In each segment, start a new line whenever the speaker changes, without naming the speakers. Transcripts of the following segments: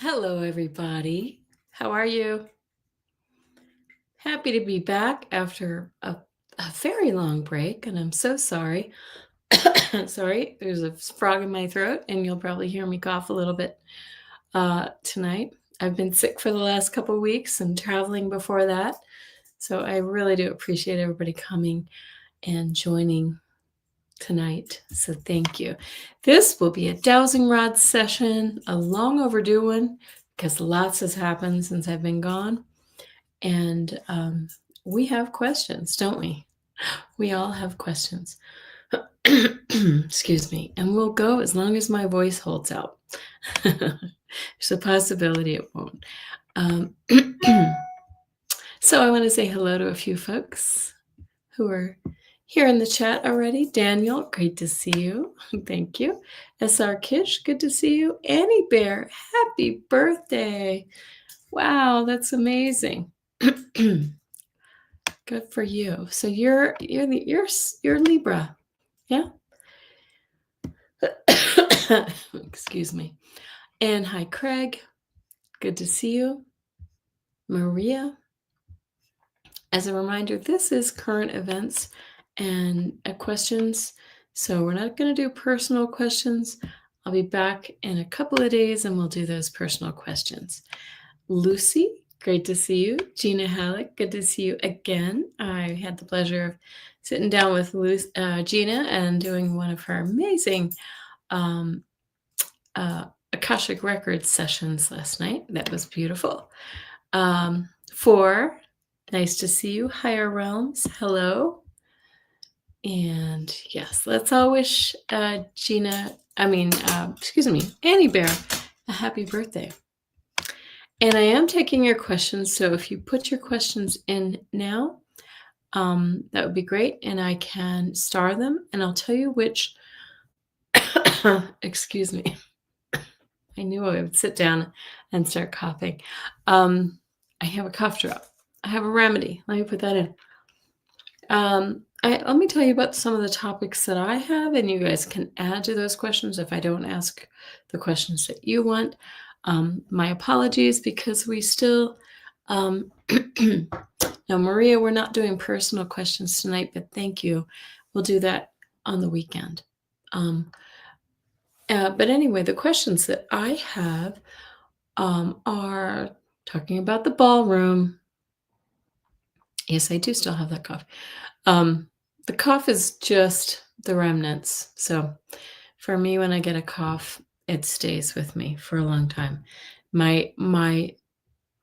Hello, everybody. How are you? Happy to be back after a very long break, and I'm so sorry. Sorry, there's a frog in my throat, and you'll probably hear me cough a little bit tonight. I've been sick for the last couple weeks and traveling before that, so I really do appreciate everybody coming and joining tonight. So thank you. This will be a Dowsing Rods session, a long overdue one, because lots has happened since I've been gone. And we have questions, don't we? We all have questions. Excuse me. And we'll go as long as my voice holds out. There's a possibility it won't. So I want to say hello to a few folks who are here in the chat already. Daniel, great to see you. Thank you. SR Kish, good to see you. Annie Bear, happy birthday. Wow, that's amazing. Good for you. So you're Libra, yeah? Excuse me. And hi, Craig. Good to see you. Maria. As a reminder, this is current events and questions. So we're not going to do personal questions. I'll be back in a couple of days and we'll do those personal questions. Lucy, great to see you. Gina Halleck, good to see you again. I had the pleasure of sitting down with Gina and doing one of her amazing Akashic Records sessions last night. That was beautiful. 4, nice to see you. Higher Realms, hello. And yes, let's all wish Annie Bear, a happy birthday. And I am taking your questions, so if you put your questions in now, that would be great, and I can star them, and I'll tell you which, excuse me, I knew I would sit down and start coughing. I have a cough drop. I have a remedy. Let me put that in. Let me tell you about some of the topics that I have, and you guys can add to those questions if I don't ask the questions that you want. My apologies, because we still, now Maria, we're not doing personal questions tonight, but thank you. We'll do that on the weekend. But anyway, the questions that I have are talking about the ballroom. Yes, I do still have that cough. The cough is just the remnants. So for me, when I get a cough, it stays with me for a long time. My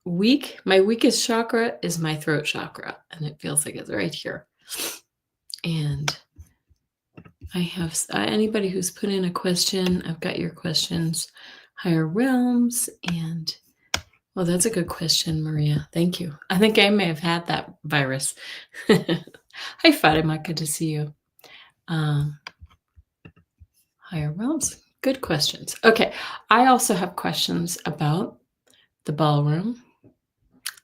weakest chakra is my throat chakra, and it feels like it's right here. And I have anybody who's put in a question, I've got your questions. Higher realms, and well, that's a good question, Maria. Thank you. I think I may have had that virus. Hi, Fatima. Good to see you. Higher realms. Good questions. Okay. I also have questions about the ballroom,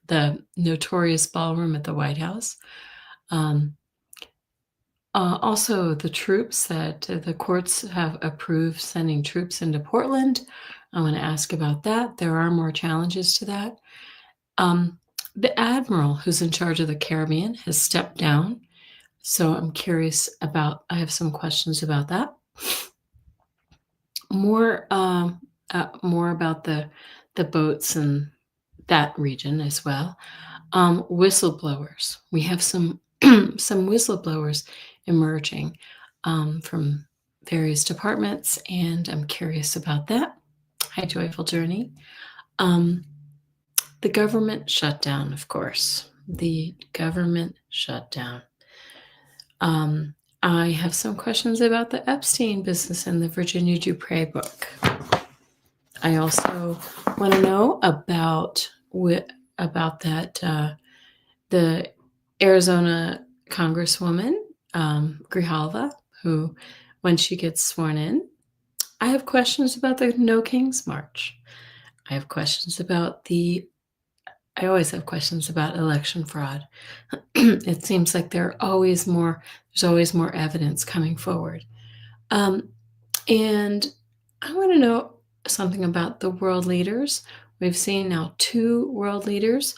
the notorious ballroom at the White House. Also, the troops that the courts have approved sending troops into Portland. I want to ask about that. There are more challenges to that. The admiral who's in charge of the Caribbean has stepped down. So I'm curious about, I have some questions about that. More about the boats and that region as well. Whistleblowers. We have some whistleblowers emerging from various departments, and I'm curious about that. Hi, Joyful Journey. The government shutdown, of course. The government shutdown. I have some questions about the Epstein business and the Virginia Dupre book. I also want to know about that the Arizona Congresswoman Grijalva, who, when she gets sworn in, I have questions about the No Kings March. I have questions about I always have questions about election fraud. It seems like there's always more evidence coming forward. And I want to know something about the world leaders. We've seen now 2 world leaders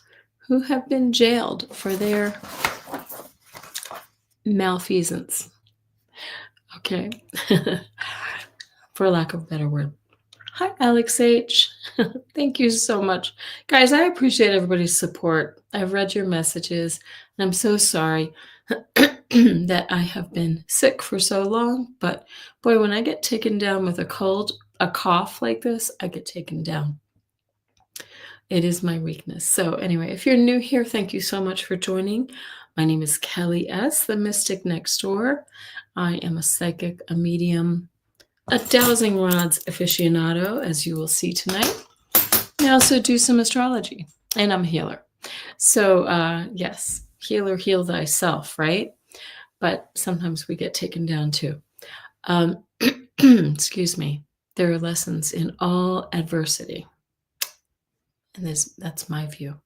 who have been jailed for their malfeasance. Okay. For lack of a better word. Hi, Alex H. Thank you so much. Guys, I appreciate everybody's support. I've read your messages, and I'm so sorry that I have been sick for so long. But boy, when I get taken down with a cold, a cough like this, I get taken down. It is my weakness. So, anyway, if you're new here, thank you so much for joining. My name is Kelly S., the Mystic Next Door. I am a psychic, a medium, a Dowsing Rods aficionado, as you will see tonight. I also do some astrology, and I'm a healer. So, yes, healer, heal thyself, right? But sometimes we get taken down too. Excuse me. There are lessons in all adversity. And that's my view.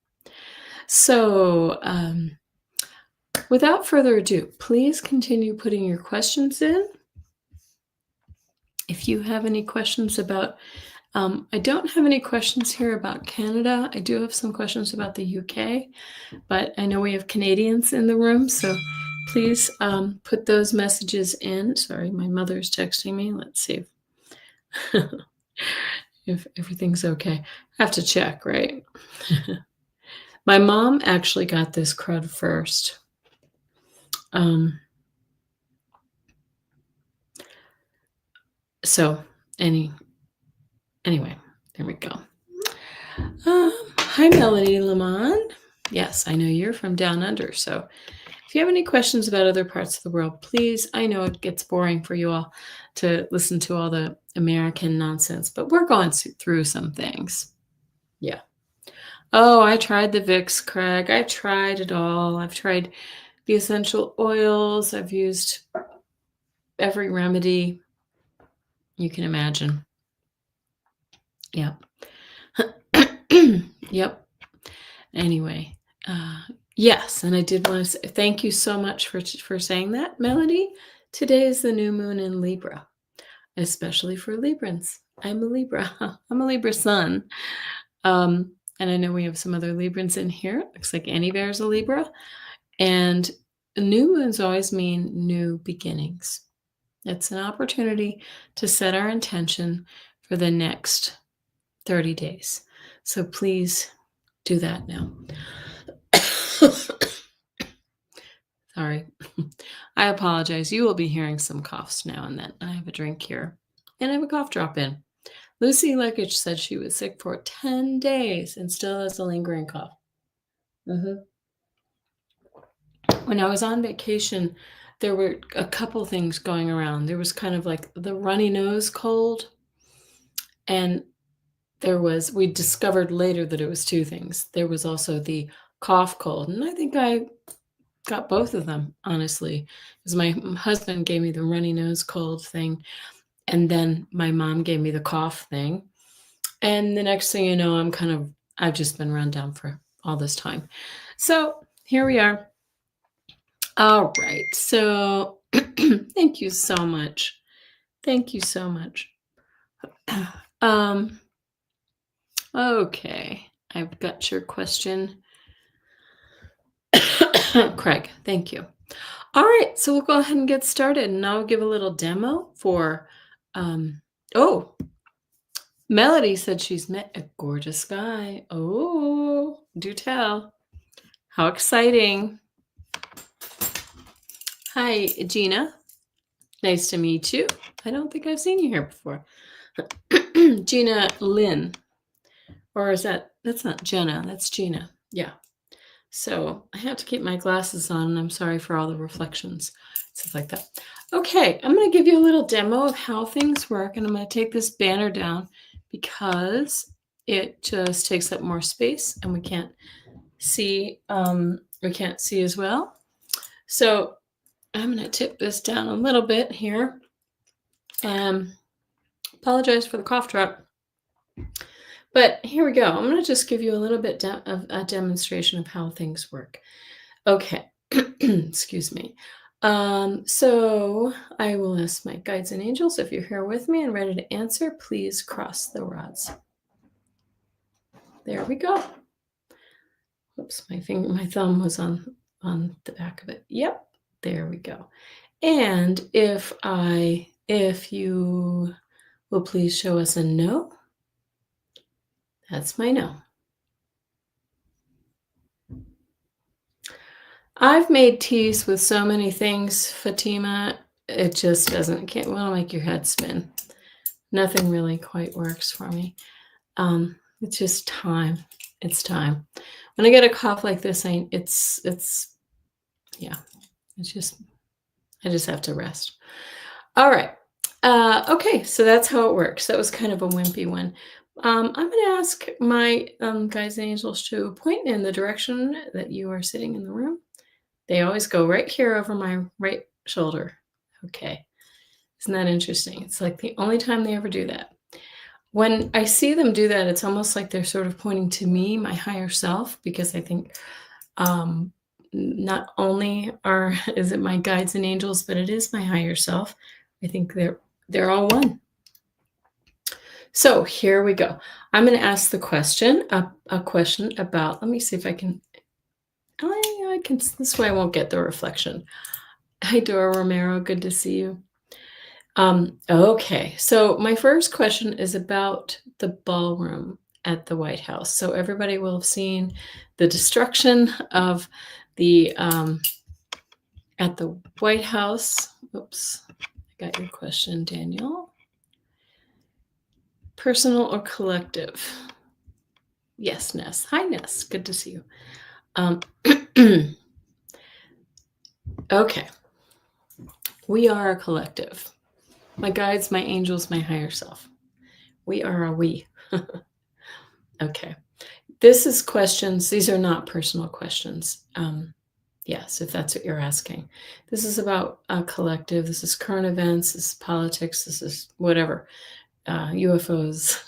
So, without further ado, please continue putting your questions in. If you have any questions about, I don't have any questions here about Canada. I do have some questions about the UK, but I know we have Canadians in the room, so please put those messages in. Sorry, my mother's texting me. Let's see if everything's okay. I have to check, right? My mom actually got this crud first. So anyway, there we go. Hi, Melody Lamond. Yes, I know you're from down under. So if you have any questions about other parts of the world, please, I know it gets boring for you all to listen to all the American nonsense, but we're going through some things. Yeah. Oh, I tried the Vicks, Craig. I tried it all. I've tried the essential oils. I've used every remedy you can imagine. Yep. Yep. Anyway, yes, and I did want to say thank you so much for saying that, Melody. Today is the new moon in Libra, especially for Librans. I'm a Libra. I'm a Libra sun. And I know we have some other Librans in here. Looks like Annie Bear's a Libra. And new moons always mean new beginnings. It's an opportunity to set our intention for the next 30 days. So please do that now. Sorry. I apologize. You will be hearing some coughs now and then. I have a drink here and I have a cough drop in. Lucy Lekich said she was sick for 10 days and still has a lingering cough. When I was on vacation, there were a couple things going around. There was kind of like the runny nose cold, and we discovered later that it was 2 things. There was also the cough cold, and I think I got both of them, honestly, because my husband gave me the runny nose cold thing, and then my mom gave me the cough thing. And the next thing you know, I've just been run down for all this time. So here we are. All right. So thank you so much. Thank you so much. Okay. I've got your question. Craig, thank you. All right. So we'll go ahead and get started, and I'll give a little demo for, Melody said she's met a gorgeous guy. Oh, do tell. How exciting. Hi, Gina. Nice to meet you. I don't think I've seen you here before. Gina Lynn. Or that's not Jenna, that's Gina. Yeah. So I have to keep my glasses on, and I'm sorry for all the reflections, stuff like that. Okay, I'm going to give you a little demo of how things work, and I'm going to take this banner down because it just takes up more space, and we can't see as well. So I'm going to tip this down a little bit here. Apologize for the cough drop. But here we go. I'm going to just give you a little bit of a demonstration of how things work. Okay. Excuse me. So I will ask my guides and angels, if you're here with me and ready to answer, please cross the rods. There we go. Oops, my thumb was on the back of it. Yep, there we go. And if you will please show us a no, that's my no. I've made teas with so many things, Fatima, it just can't well make your head spin. Nothing really quite works for me. It's just time. It's time. When I get a cough like this, yeah, it's just, I just have to rest. All right. Okay, so that's how it works. That was kind of a wimpy one. I'm going to ask my guides and angels to point in the direction that you are sitting in the room. They always go right here over my right shoulder. Okay. Isn't that interesting? It's like the only time they ever do that. When I see them do that, it's almost like they're sort of pointing to me, my higher self, because I think not only is it my guides and angels, but it is my higher self. I think they're all one. So here we go. I'm going to ask the question, a question about, let me see if I can, I can, this way I won't get the reflection. Hi, Dora Romero. Good to see you. Okay, so my first question is about the ballroom at the White House. So everybody will have seen the destruction of the at the White House. Oops, I got your question, Daniel. Personal or collective? Yes, Ness. Hi, Ness. Good to see you. Okay. We are a collective. My guides, my angels, my higher self. We are a we. Okay. This is questions. These are not personal questions. Yes, if that's what you're asking. This is about a collective. This is current events. This is politics. This is whatever. UFOs.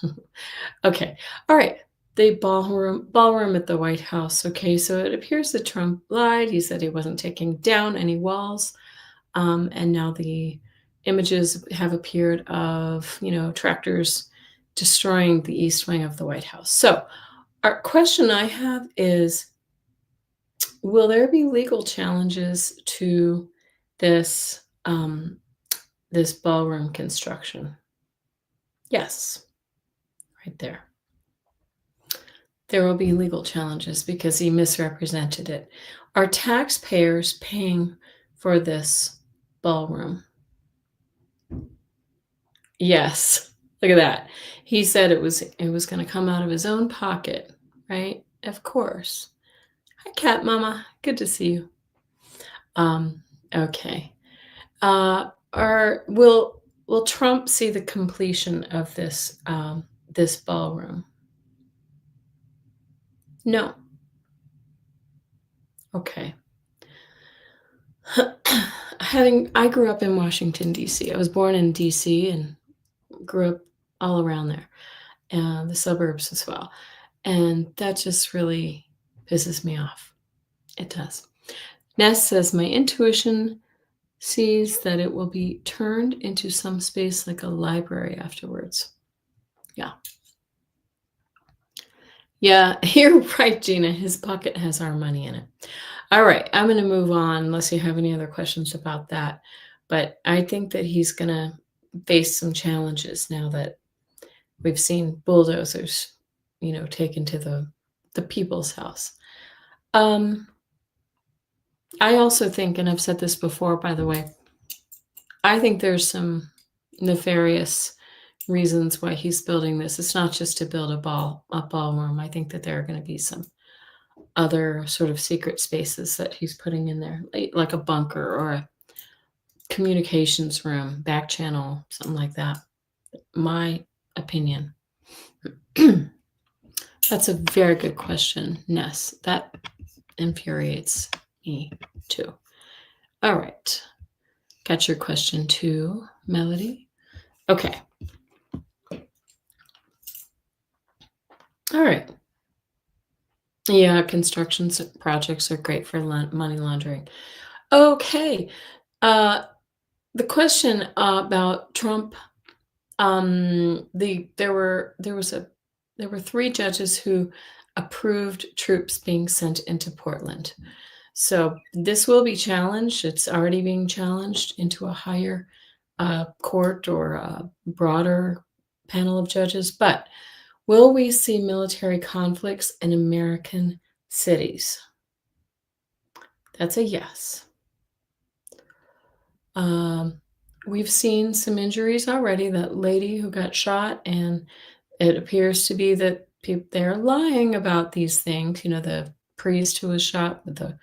Okay. All right. The ballroom at the White House. Okay. So it appears that Trump lied. He said he wasn't taking down any walls. And now the images have appeared of, tractors destroying the east wing of the White House. So our question I have is, will there be legal challenges to this this ballroom construction? Yes, right there. There will be legal challenges because he misrepresented it. Are taxpayers paying for this ballroom? Yes. Look at that. He said it was going to come out of his own pocket, right? Of course. Hi, Cat Mama. Good to see you. Okay. Will Trump see the completion of this this ballroom? No. Okay. I grew up in Washington, D.C. I was born in D.C. and grew up all around there, and the suburbs as well. And that just really pisses me off. It does. Ness says, my intuition sees that it will be turned into some space like a library afterwards. Yeah. Yeah, you're right, Gina. His pocket has our money in it. All right, I'm going to move on unless you have any other questions about that. But I think that he's going to face some challenges now that we've seen bulldozers, taken to the people's house. I also think, and I've said this before, by the way, I think there's some nefarious reasons why he's building this. It's not just to build a ballroom. I think that there are going to be some other sort of secret spaces that he's putting in there, like a bunker or a communications room, back channel, something like that. My opinion. That's a very good question, Ness. That infuriates me too. All right. Got your question too, Melody. Okay. All right. Yeah, construction projects are great for money laundering. Okay. The question about Trump, there was there were 3 judges who approved troops being sent into Portland. So this will be challenged. It's already being challenged into a higher court or a broader panel of judges. But will we see military conflicts in American cities? That's a yes. We've seen some injuries already. That lady who got shot, and it appears to be that they're lying about these things. The priest who was shot with the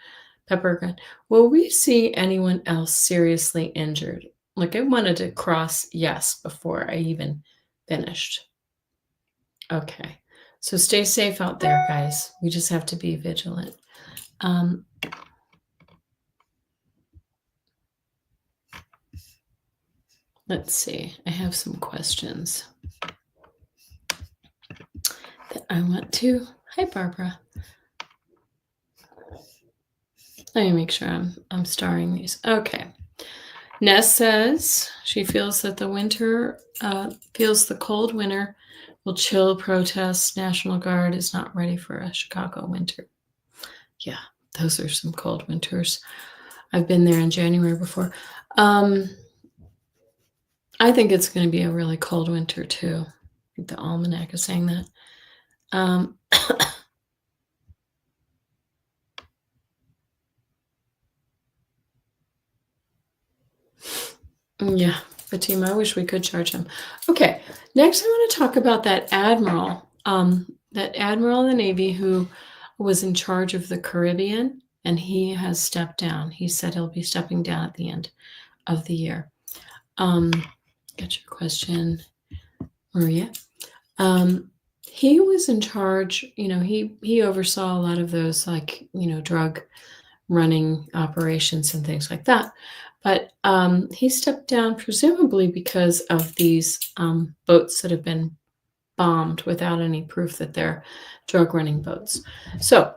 pepper gun. Will we see anyone else seriously injured? Like, I wanted to cross yes before I even finished. Okay. So stay safe out there, guys. We just have to be vigilant. Let's see. I have some questions that I want to. Hi, Barbara. Let me make sure I'm starring these. Okay. Ness says she feels that the cold winter will chill protests. National Guard is not ready for a Chicago winter. Yeah, those are some cold winters. I've been there in January before. I think it's going to be a really cold winter too. I think the almanac is saying that. Yeah, Fatima, I wish we could charge him. Okay, next I want to talk about that admiral in the Navy who was in charge of the Caribbean, and he has stepped down. He said he'll be stepping down at the end of the year. Get your question, Maria. He was in charge, he oversaw a lot of those, like, drug running operations and things like that. But he stepped down presumably because of these boats that have been bombed without any proof that they're drug running boats. So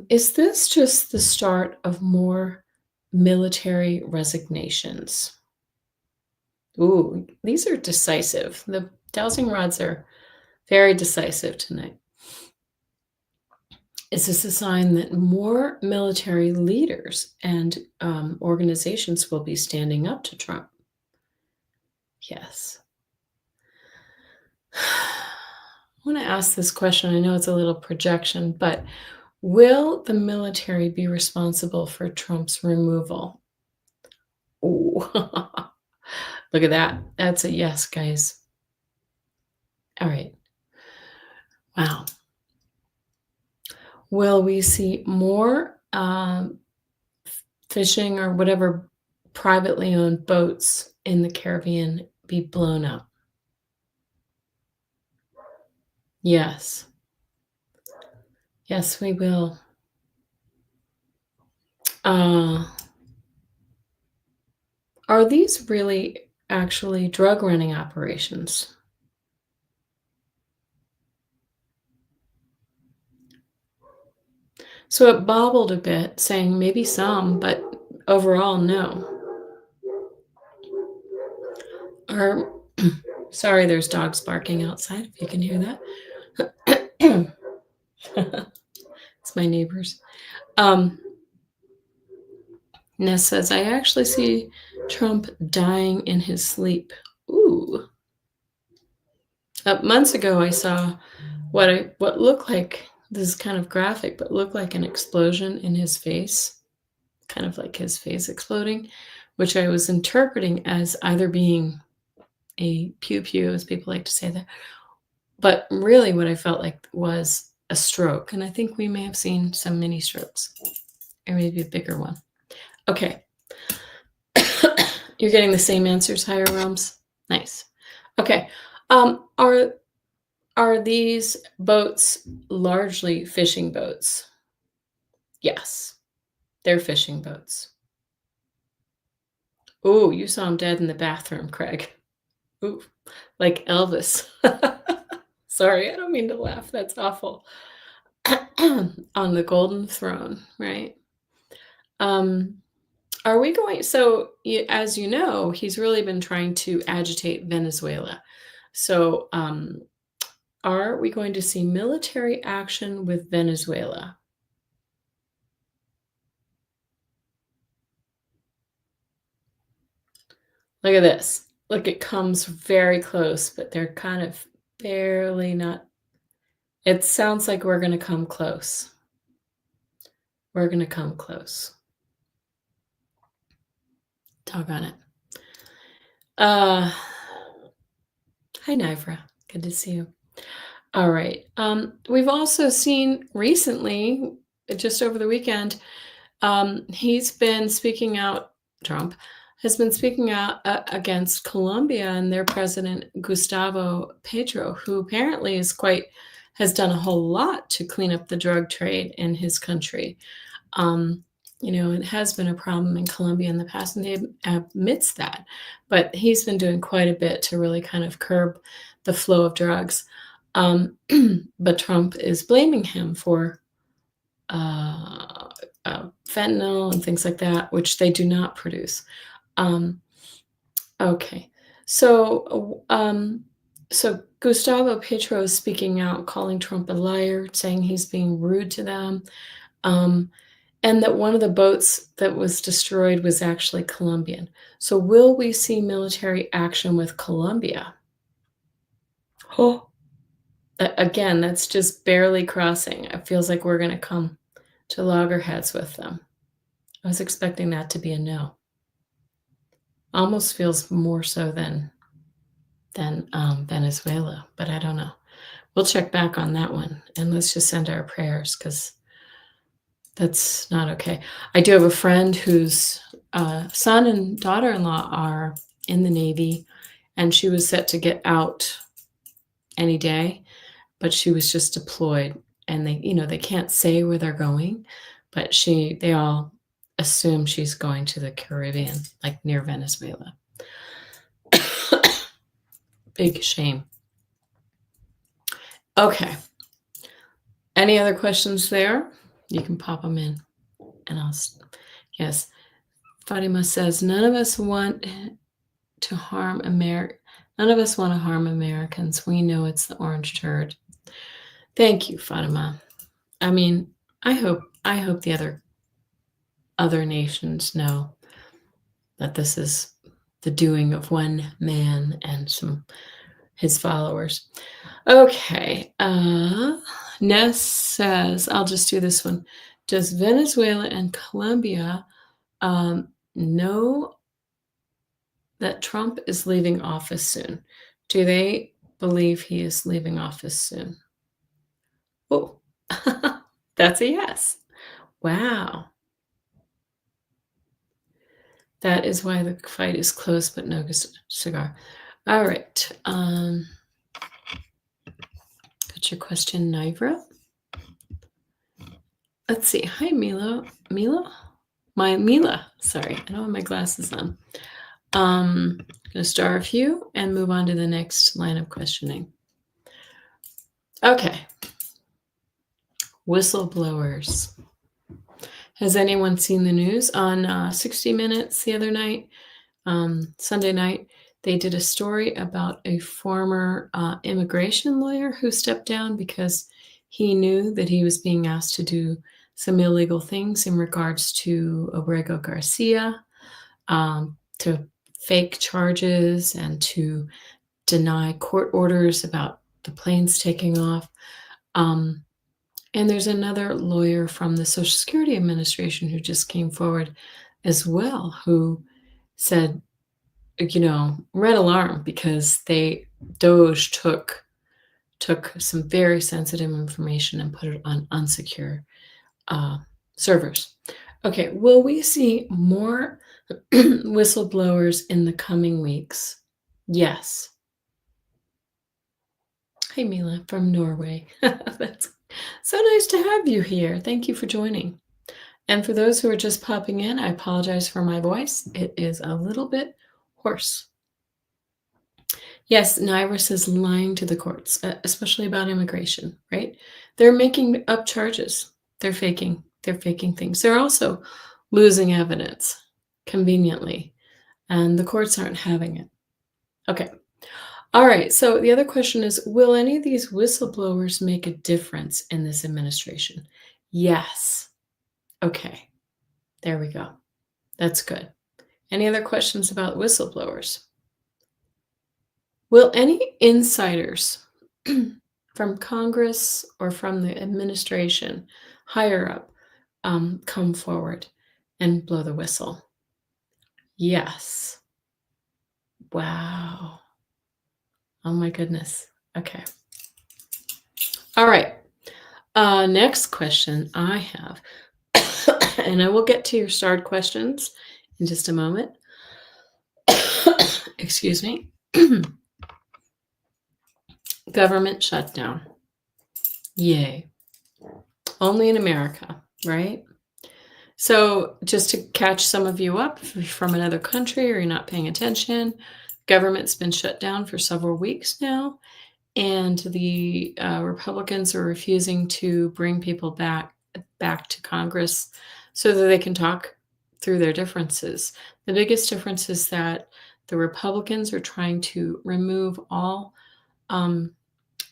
is this just the start of more military resignations? Ooh, these are decisive. The Dowsing Rods are very decisive tonight. Is this a sign that more military leaders and organizations will be standing up to Trump? Yes. I want to ask this question. I know it's a little projection, but will the military be responsible for Trump's removal? Ooh. Look at that. That's a yes, guys. All right. Wow. Will we see more fishing or whatever privately owned boats in the Caribbean be blown up? Yes. Yes, we will. Are these really actually drug running operations? So it bobbled a bit, saying maybe some, but overall, no. Or, sorry, there's dogs barking outside, if you can hear that. It's my neighbors. Ness says, I actually see Trump dying in his sleep. Ooh. Months ago, I saw what looked like, this is kind of graphic, but looked like an explosion in his face, kind of like his face exploding, which I was interpreting as either being a pew-pew, as people like to say that, but really what I felt like was a stroke. And I think we may have seen some mini strokes, or maybe a bigger one. Okay. You're getting the same answers, higher realms? Nice. Okay. Are these boats largely fishing boats? Yes, they're fishing boats. Ooh, you saw him dead in the bathroom, Craig. Ooh, like Elvis. Sorry, I don't mean to laugh. That's awful. On the golden throne, right? Are we going? So, as you know, he's really been trying to agitate Venezuela. So, Are we going to see military action with Venezuela? Look at this. Look, it comes very close, but they're kind of barely not. It sounds like we're gonna come close. We're gonna come close. Doggone it. Uh, Hi, Nivra. Good to see you. All right. We've also seen recently, just over the weekend, he's been speaking out, Trump has been speaking out against Colombia and their president, Gustavo Petro, who apparently has done a whole lot to clean up the drug trade in his country. Um, it has been a problem in Colombia in the past, and he admits that. But he's been doing quite a bit to really kind of curb the flow of drugs. But Trump is blaming him for uh, fentanyl and things like that, which they do not produce. Um, okay, so Gustavo Petro is speaking out, calling Trump a liar, saying he's being rude to them. Um, and that one of the boats that was destroyed was actually Colombian. So will we see military action with Colombia? Oh, again, that's just barely crossing. It feels like we're going to come to loggerheads with them. I was expecting that to be a no. Almost feels more so than Venezuela, but I don't know. We'll check back on that one, and let's just send our prayers because that's not okay. I do have a friend whose son and daughter-in-law are in the Navy, and she was set to get out any day, but she was just deployed, and they can't say where they're going, but they all assume she's going to the Caribbean, like near Venezuela. Big shame. Okay. Any other questions there? You can pop them in, and yes. Fatima says, none of us want to harm None of us want to harm Americans. We know it's the orange turd. Thank you, Fatima. I mean, I hope the other nations know that this is the doing of one man and his followers. Okay. Ness says, I'll just do this one. Does Venezuela and Colombia know that Trump is leaving office soon? Do they believe he is leaving office soon? Oh, that's a yes. Wow. That is why the fight is close, but no cigar. All right. Got your question, Nivra? Let's see. Hi, Mila. Mila. Sorry, I don't have my glasses on. I'm going to star a few and move on to the next line of questioning. Okay. Whistleblowers. Has anyone seen the news? On 60 Minutes the other night, Sunday night, they did a story about a former immigration lawyer who stepped down because he knew that he was being asked to do some illegal things in regards to Abrego Garcia, to fake charges and to deny court orders about the planes taking off. And there's another lawyer from the Social Security Administration who just came forward as well, who said, red alarm, because DOJ took some very sensitive information and put it on unsecure servers. Okay, will we see more whistleblowers in the coming weeks? Yes. Hey, Mila from Norway. That's so nice to have you here. Thank you for joining. And for those who are just popping in, I apologize for my voice. It is a little bit hoarse. Yes, Nyrus is lying to the courts, especially about immigration, right? They're making up charges. They're faking things. They're also losing evidence conveniently, and the courts aren't having it. Okay. All right. So the other question is, will any of these whistleblowers make a difference in this administration? Yes. Okay. There we go. That's good. Any other questions about whistleblowers? Will any insiders from Congress or from the administration higher up come forward and blow the whistle? Yes. Wow. Oh my goodness. Okay. All right. Next question I have, and I will get to your starred questions in just a moment. Excuse me. Government shutdown. Yay. Only in America, right? So, just to catch some of you up, if you're from another country or you're not paying attention, government's been shut down for several weeks now, and the Republicans are refusing to bring people back to Congress so that they can talk through their differences. The biggest difference is that the Republicans are trying to remove all um,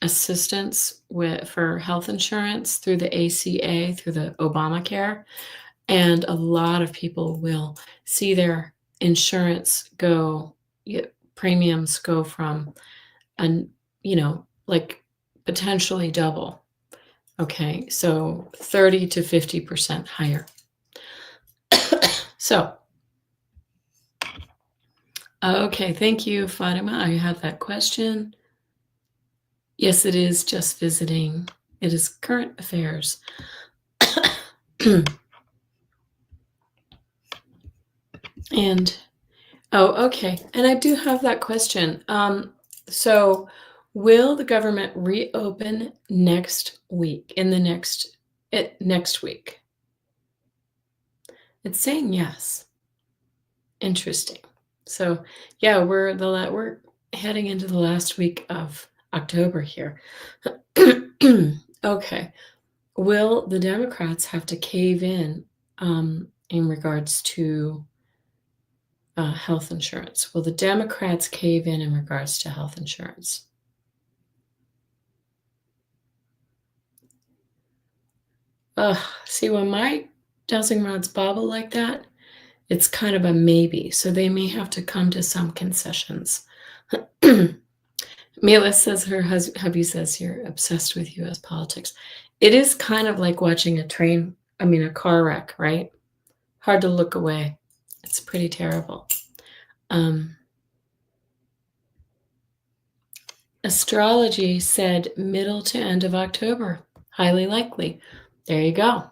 assistance for health insurance through the ACA, through the Obamacare, and a lot of people will see their insurance premiums go from an like potentially double. Okay, so 30 to 50% higher. So, okay, thank you, Fatima. I have that question. Yes, it is just visiting. It is current affairs. And, oh, okay. And I do have that question. So, will the government reopen next week, next week? It's saying yes. Interesting. So, yeah, we're heading into the last week of October here. Okay. Will the Democrats have to cave in regards to health insurance? Will the Democrats cave in regards to health insurance? See, when my dowsing rods bobble like that, it's kind of a maybe. So they may have to come to some concessions. Mila says her hubby says you're obsessed with U.S. politics. It is kind of like watching a car wreck, right? Hard to look away. It's pretty terrible. Astrology said middle to end of October. Highly likely. There you go.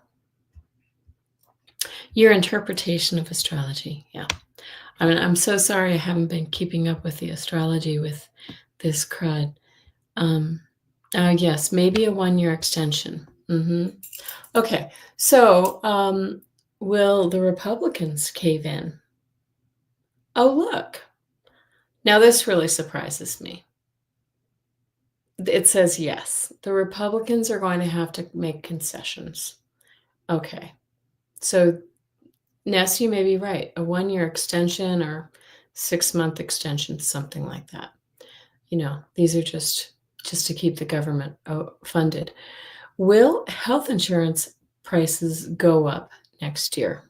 Your interpretation of astrology. Yeah. I'm so sorry I haven't been keeping up with the astrology with this crud. Yes, maybe a 1-year extension. Okay, so will the Republicans cave in? Oh, look. Now this really surprises me. It says yes. The Republicans are going to have to make concessions. Okay, so Ness, you may be right. A 1-year extension or 6-month extension, something like that. These are just to keep the government funded. Will health insurance prices go up next year?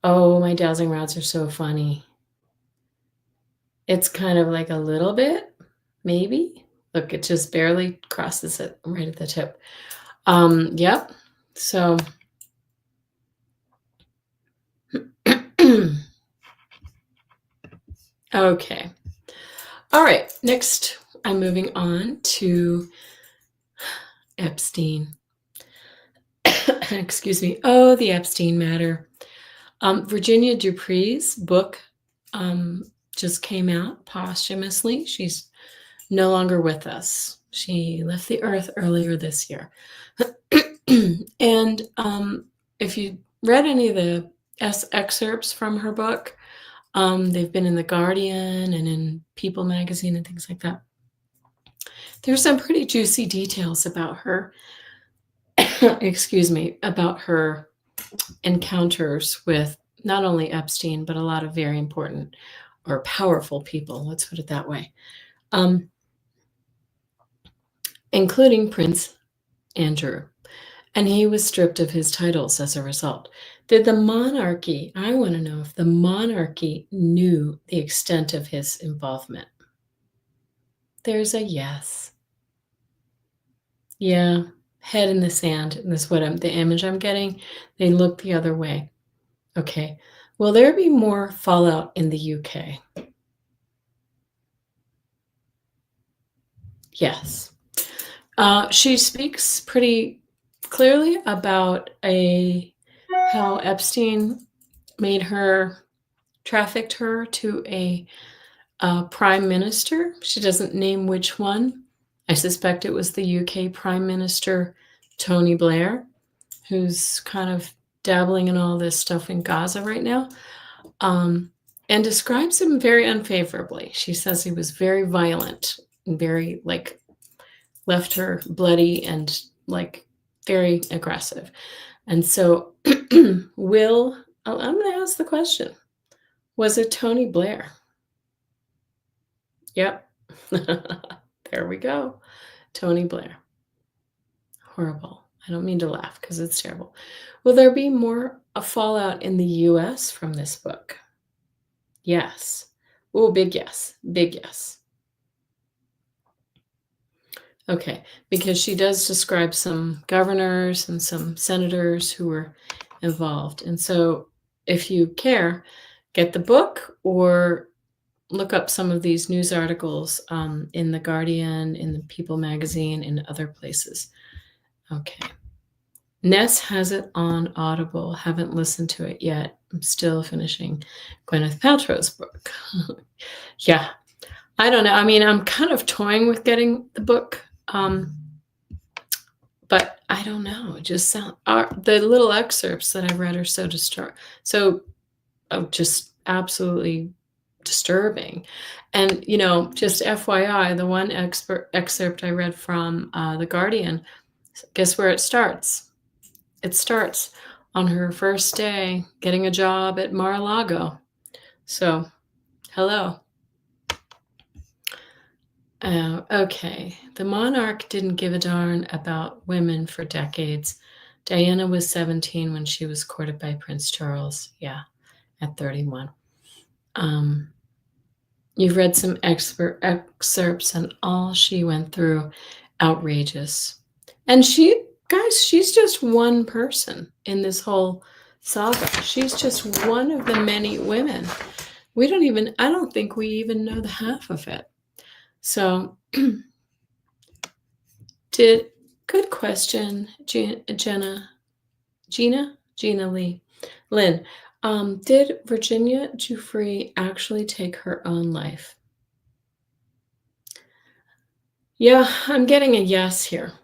Oh, my dowsing rods are so funny. It's kind of like a little bit, maybe. Look, it just barely crosses it right at the tip. Yep. So okay. All right. Next, I'm moving on to Epstein. Excuse me. Oh, the Epstein matter. Virginia Dupree's book just came out posthumously. She's no longer with us. She left the earth earlier this year. And if you read any of the excerpts from her book, they've been in The Guardian and in People magazine and things like that. There's some pretty juicy details about her, excuse me, about her encounters with not only Epstein, but a lot of very important or powerful people, let's put it that way, um, including Prince Andrew. And he was stripped of his titles as a result. Did the monarchy, I want to know if the monarchy knew the extent of his involvement. There's a yes. Yeah, head in the sand. And that's what the image I'm getting. They look the other way. Okay. Will there be more fallout in the UK? Yes. She speaks pretty clearly about how Epstein trafficked her to a prime minister. She doesn't name which one. I suspect it was the UK Prime Minister Tony Blair, who's kind of dabbling in all this stuff in Gaza right now, and describes him very unfavorably. She says he was very violent and very, left her bloody and, very aggressive. And so, I'm going to ask the question, was it Tony Blair? Yep. There we go. Tony Blair. Horrible. I don't mean to laugh because it's terrible. Will there be more fallout in the US from this book? Yes. Oh, big yes. Big yes. Okay, because she does describe some governors and some senators who were involved. And so if you care, get the book or look up some of these news articles in The Guardian, in the People magazine, in other places. Okay. Ness has it on Audible. Haven't listened to it yet. I'm still finishing Gwyneth Paltrow's book. Yeah. I don't know. I mean, I'm kind of toying with getting the book. But I don't know. It just the little excerpts that I've read are just absolutely disturbing. And, just FYI, the one excerpt I read from The Guardian, guess where it starts? It starts on her first day getting a job at Mar-a-Lago. So, hello. Okay. The monarch didn't give a darn about women for decades. Diana was 17 when she was courted by Prince Charles. Yeah, at 31. You've read some excerpts, and all she went through, outrageous. And she's just one person in this whole saga. She's just one of the many women. I don't think we even know the half of it. So, good question, Gina Lee. Lynn, did Virginia Giuffre actually take her own life? Yeah, I'm getting a yes here.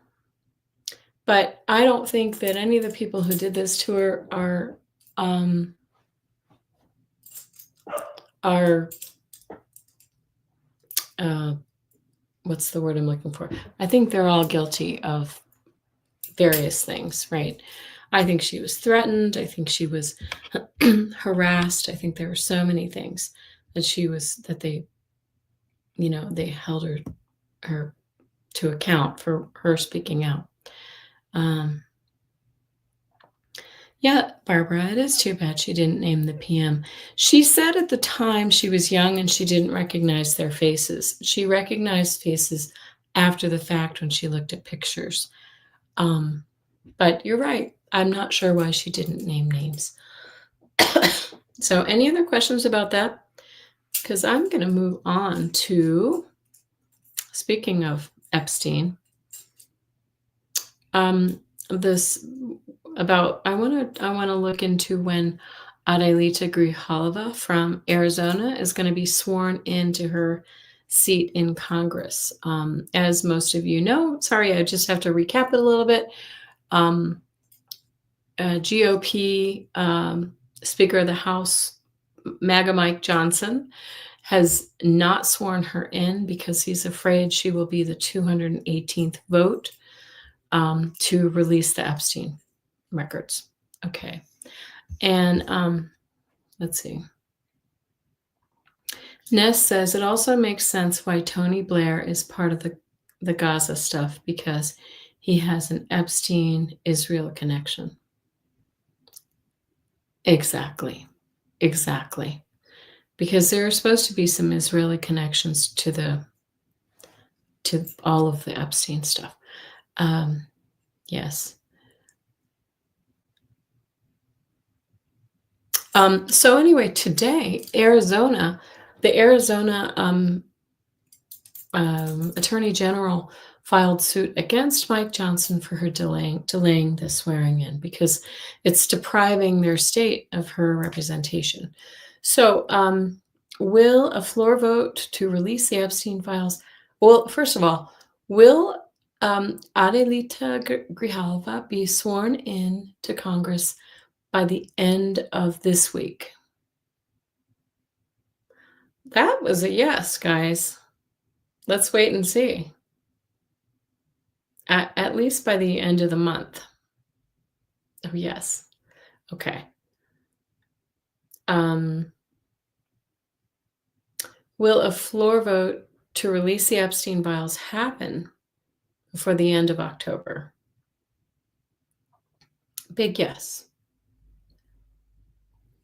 But I don't think that any of the people who did this to her are what's the word I'm looking for? I think they're all guilty of various things, right? I think she was threatened. I think she was harassed. I think there were so many things that they held her to account for her speaking out. Yeah, Barbara, it is too bad she didn't name the PM. She said at the time she was young and she didn't recognize their faces. She recognized faces after the fact when she looked at pictures. But you're right. I'm not sure why she didn't name names. So any other questions about that? Because I'm going to move on to, speaking of Epstein, I want to look into when Adelita Grijalva from Arizona is going to be sworn into her seat in Congress. As most of you know, sorry, I just have to recap it a little bit. GOP Speaker of the House, MAGA Mike Johnson, has not sworn her in because he's afraid she will be the 218th vote to release the Epstein records. Okay. And let's see. Ness says it also makes sense why Tony Blair is part of the Gaza stuff because he has an Epstein-Israel connection. Exactly. Exactly. Because there are supposed to be some Israeli connections to all of the Epstein stuff. Yes. So anyway, today, the Arizona Attorney General filed suit against Mike Johnson for her delaying the swearing in because it's depriving their state of her representation. So, will a floor vote to release the Epstein files? Well, first of all, will Adelita Grijalva be sworn in to Congress by the end of this week? That was a yes, guys. Let's wait and see. At least by the end of the month. Oh, yes. Okay. Will a floor vote to release the Epstein files happen before the end of October? Big yes.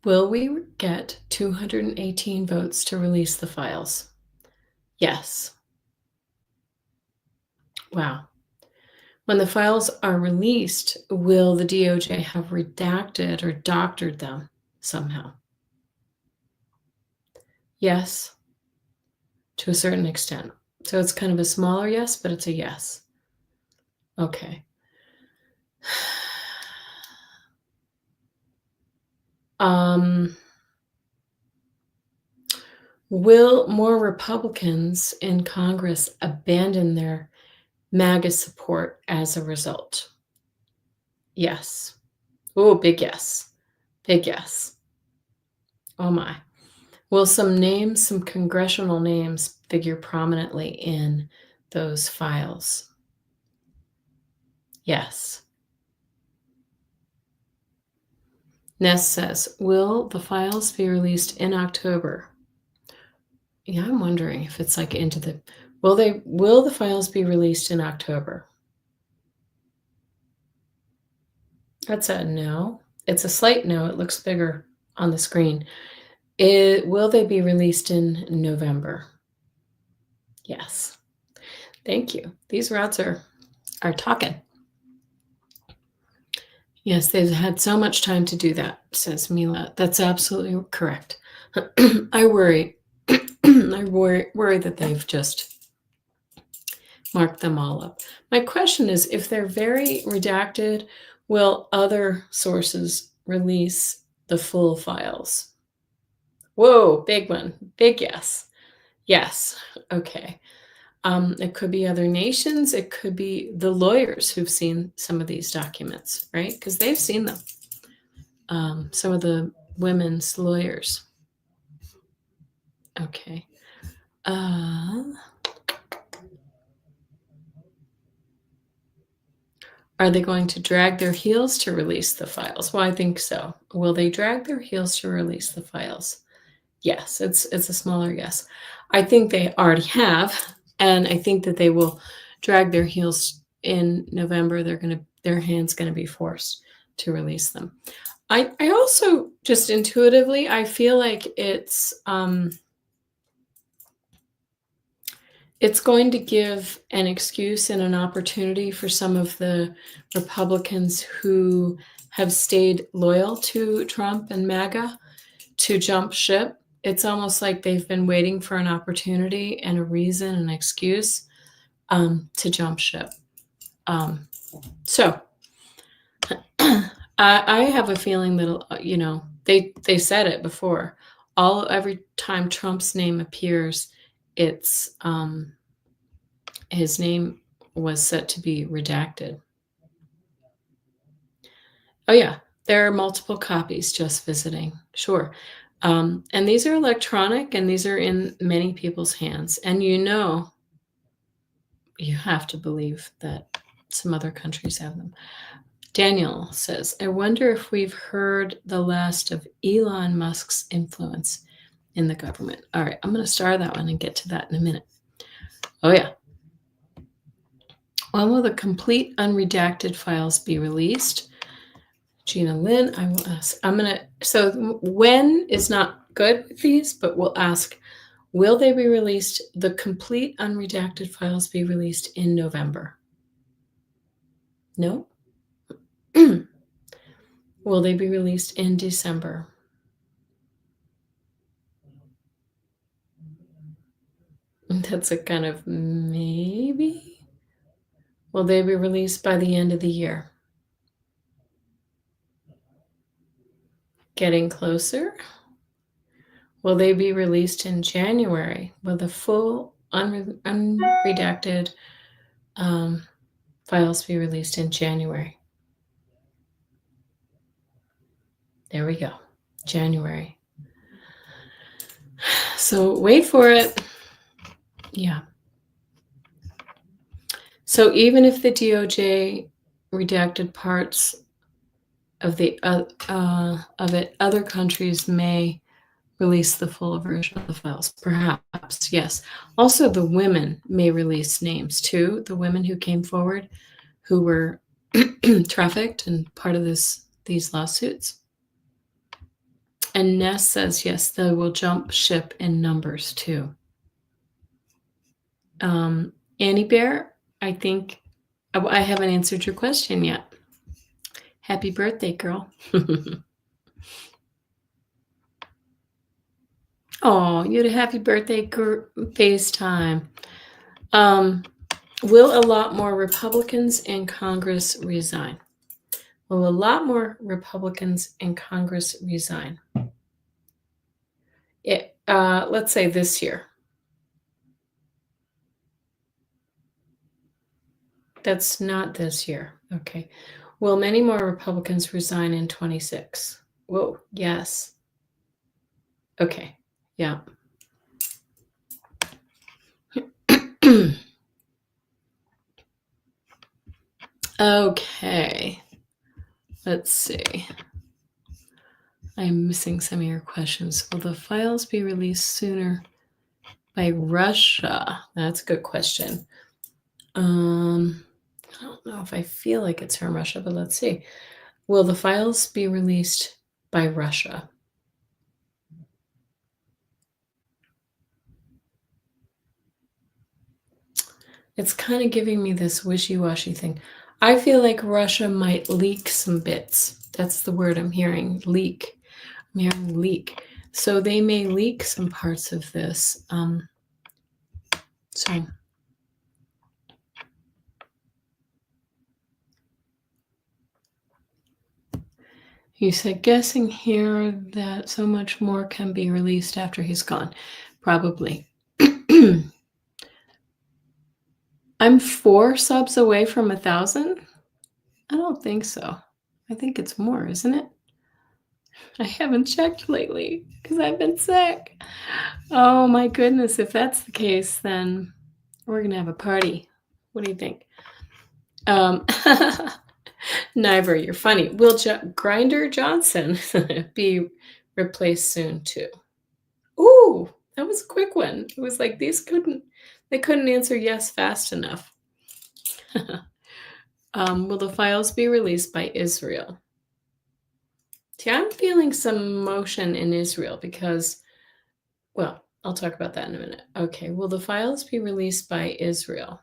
Will we get 218 votes to release the files? Yes. Wow. When the files are released, will the DOJ have redacted or doctored them somehow? Yes, to a certain extent. So it's kind of a smaller yes, but it's a yes. Okay. Will more Republicans in Congress abandon their MAGA support as a result? Yes. Oh, big yes. Big yes. Oh my. Will some congressional names figure prominently in those files? Yes. Ness says, will the files be released in October? Yeah, I'm wondering if it's like will the files be released in October? That's a no. It's a slight no. It looks bigger on the screen. Will they be released in November? Yes. Thank you. These rods are talking. Yes, they've had so much time to do that, says Mila. That's absolutely correct. I worry. I worry that they've just marked them all up. My question is, if they're very redacted, will other sources release the full files? Whoa, big one. Big yes. Yes. Okay. It could be other nations. It could be the lawyers who've seen some of these documents, right? Because they've seen them. Some of the women's lawyers. Okay. Are they going to drag their heels to release the files? Well, I think so. Will they drag their heels to release the files? Yes, it's a smaller yes. I think they already have, and I think that they will drag their heels in November. Their hands gonna be forced to release them. I also just intuitively I feel like it's going to give an excuse and an opportunity for some of the Republicans who have stayed loyal to Trump and MAGA to jump ship. It's almost like they've been waiting for an opportunity and a reason, an excuse to jump ship. So I have a feeling that, they said it before. Every time Trump's name appears, it's his name was set to be redacted. Oh yeah, there are multiple copies just visiting. Sure. And these are electronic and these are in many people's hands. And you have to believe that some other countries have them. Daniel says, I wonder if we've heard the last of Elon Musk's influence in the government. All right, I'm going to star that one and get to that in a minute. Oh, yeah. When will the complete unredacted files be released? Gina Lynn, I will ask. So when is not good with these, but we'll ask, will they be released, the complete unredacted files be released in November? No? Will they be released in December? That's a kind of maybe. Will they be released by the end of the year? Getting closer? Will they be released in January? Will the full unredacted files be released in January? There we go. January. So wait for it. Yeah. So even if the DOJ redacted parts of it, other countries may release the full version of the files. Perhaps, yes. Also, the women may release names too. The women who came forward, who were trafficked and part of these lawsuits. And Ness says, yes, they will jump ship in numbers too. Annie Bear, I think I haven't answered your question yet. Happy birthday, girl. Oh, you had a happy birthday FaceTime. Will a lot more Republicans in Congress resign? Will a lot more Republicans in Congress resign? Let's say this year. That's not this year. Okay. Will many more Republicans resign in 26? Whoa, yes. Okay. Yeah. Okay. Let's see. I'm missing some of your questions. Will the files be released sooner by Russia? That's a good question. I don't know if I feel like it's from Russia, but let's see. Will the files be released by Russia? It's kind of giving me this wishy-washy thing. I feel like Russia might leak some bits. That's the word I'm hearing, leak. I'm hearing leak. So they may leak some parts of this. So you said, guessing here that so much more can be released after he's gone. Probably. I'm 4 subs away from 1,000? I don't think so. I think it's more, isn't it? I haven't checked lately because I've been sick. Oh my goodness. If that's the case, then we're going to have a party. What do you think? Niver, you're funny. Will Grinder Johnson be replaced soon too? Ooh, that was a quick one. It was like they couldn't answer yes fast enough. Will the files be released by Israel? See, I'm feeling some motion in Israel because, well, I'll talk about that in a minute. Okay, will the files be released by Israel?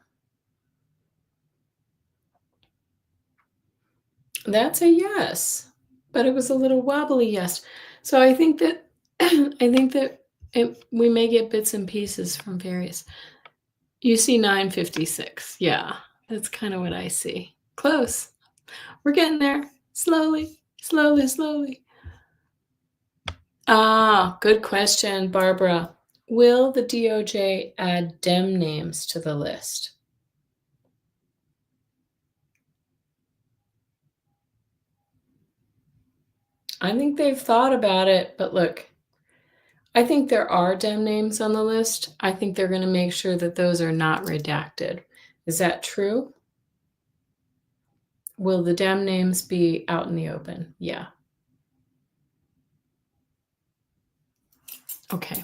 That's a yes, but it was a little wobbly yes. So I think that we may get bits and pieces from various. You see 956. Yeah, that's kind of what I see. Close. We're getting there. Slowly. Good question, Barbara. Will the DOJ add Dem names to the list? I think they've thought about it, but look, I think there are Dem names on the list. I think they're going to make sure that those are not redacted. Is that true? Will the damn names be out in the open? Yeah. Okay.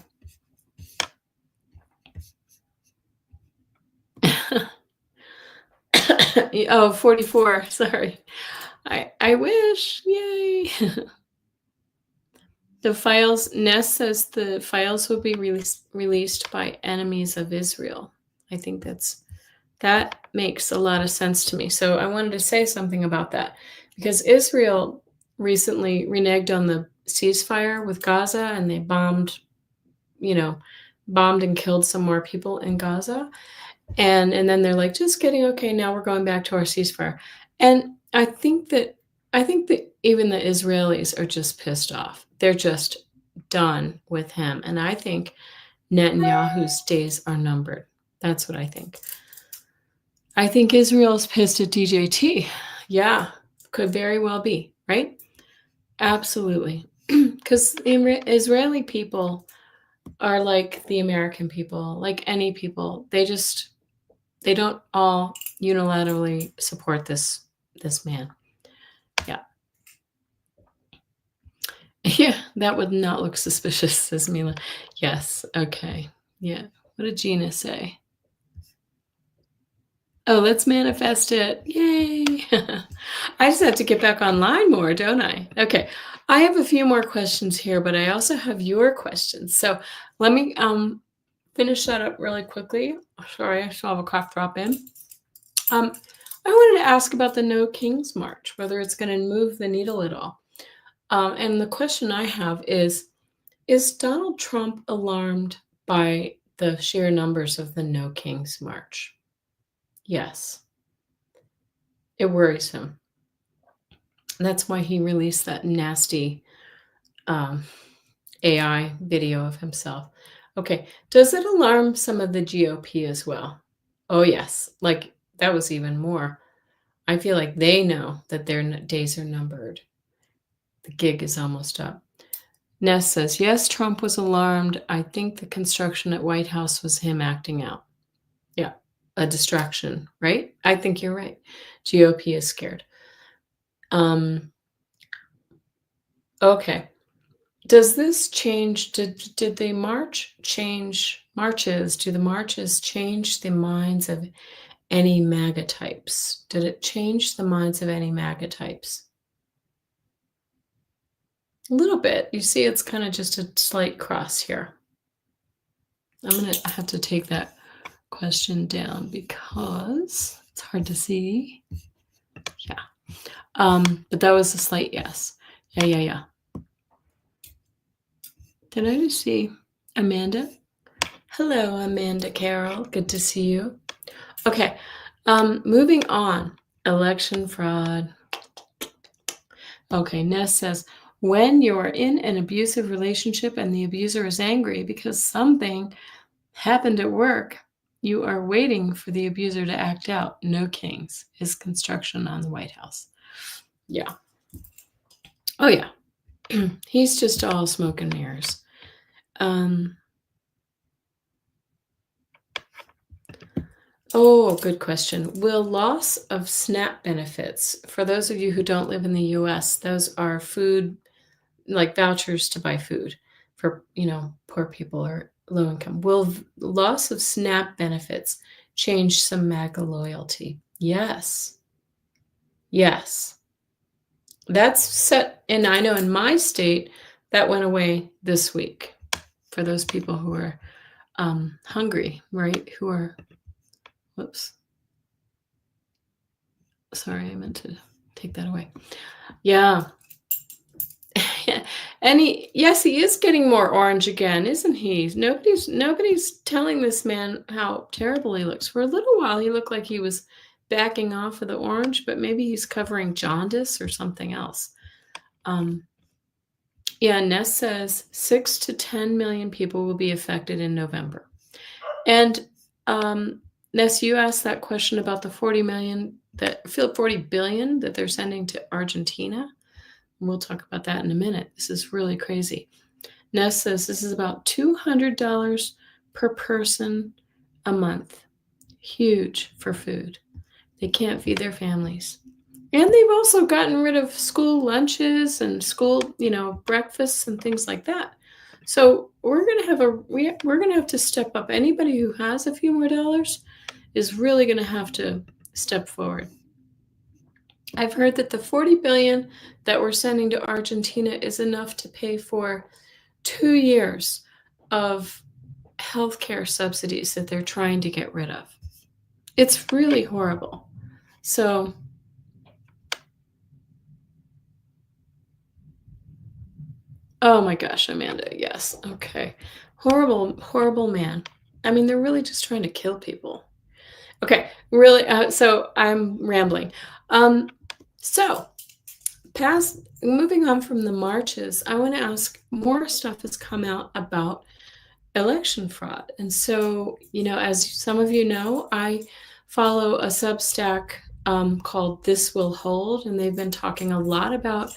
Oh, 44. Sorry. I wish. Yay. The files, Ness says the files will be released by enemies of Israel. I think that makes a lot of sense to me. So I wanted to say something about that because Israel recently reneged on the ceasefire with Gaza and they you know, bombed and killed some more people in Gaza. And then they're like, just kidding, okay, now we're going back to our ceasefire. And I think that even the Israelis are just pissed off. They're just done with him. And I think Netanyahu's days are numbered. That's what I think. I think Israel's pissed at DJT. Yeah, could very well be, right? Absolutely. Because Israeli people are like the American people, like any people. They don't all unilaterally support this man. Yeah. Yeah, that would not look suspicious, says Mila. Yes. Okay. Yeah. What did Gina say? Oh, let's manifest it. Yay. I just have to get back online more, don't I? Okay. I have a few more questions here, but I also have your questions. So let me finish that up really quickly. Sorry, I still have a cough drop in. I wanted to ask about the No Kings March, whether it's going to move the needle at all. And the question I have is Donald Trump alarmed by the sheer numbers of the No Kings March? Yes, it worries him. That's why he released that nasty um, AI video of himself. Okay, does it alarm some of the GOP as well? Oh, yes. Like, that was even more. I feel like they know that their days are numbered. The gig is almost up. Ness says, yes, Trump was alarmed. I think the construction at White House was him acting out. Yeah, a distraction, right? I think you're right. GOP is scared. Okay. Does this change? Did the marches? Do the marches change the minds of any MAGA types? Did it change the minds of any MAGA types? A little bit. You see, it's kind of just a slight cross here. I'm going to have to take that question down because it's hard to see. Yeah. But that was a slight yes. Yeah. Did I just see Amanda? Hello, Amanda Carroll. Good to see you. Okay. Moving on. Election fraud. Okay, Ness says, when you're in an abusive relationship and the abuser is angry because something happened at work, you are waiting for the abuser to act out. No kings. His construction on the White House. Yeah. Oh, yeah. He's just all smoke and mirrors. Oh, good question. Will loss of SNAP benefits, for those of you who don't live in the US, those are food, like vouchers to buy food for, poor people or low income. Will loss of SNAP benefits change some MAGA loyalty? Yes. Yes. That's set, and I know in my state that went away this week for those people who are hungry, right? Who are, whoops. Sorry, I meant to take that away. Yeah. And yes, he is getting more orange again, isn't he? Nobody's telling this man how terrible he looks. For a little while, he looked like he was backing off of the orange, but maybe he's covering jaundice or something else. Yeah, Ness says 6 to 10 million people will be affected in November. And Ness, you asked that question about the 40 billion that they're sending to Argentina. We'll talk about that in a minute. This is really crazy. Ness says this is about $200 per person a month. Huge for food. They can't feed their families. And they've also gotten rid of school lunches and school, breakfasts and things like that. So we're gonna have to step up. Anybody who has a few more dollars is really gonna have to step forward. I've heard that the 40 billion that we're sending to Argentina is enough to pay for 2 years of healthcare subsidies that they're trying to get rid of. It's really horrible. So, oh my gosh, Amanda, yes. Okay. Horrible, horrible man. I mean, they're really just trying to kill people. Okay, really, so I'm rambling. Um, so moving on from the marches, I want to ask, more stuff has come out about election fraud. And so, as some of you know, I follow a Substack called This Will Hold, and they've been talking a lot about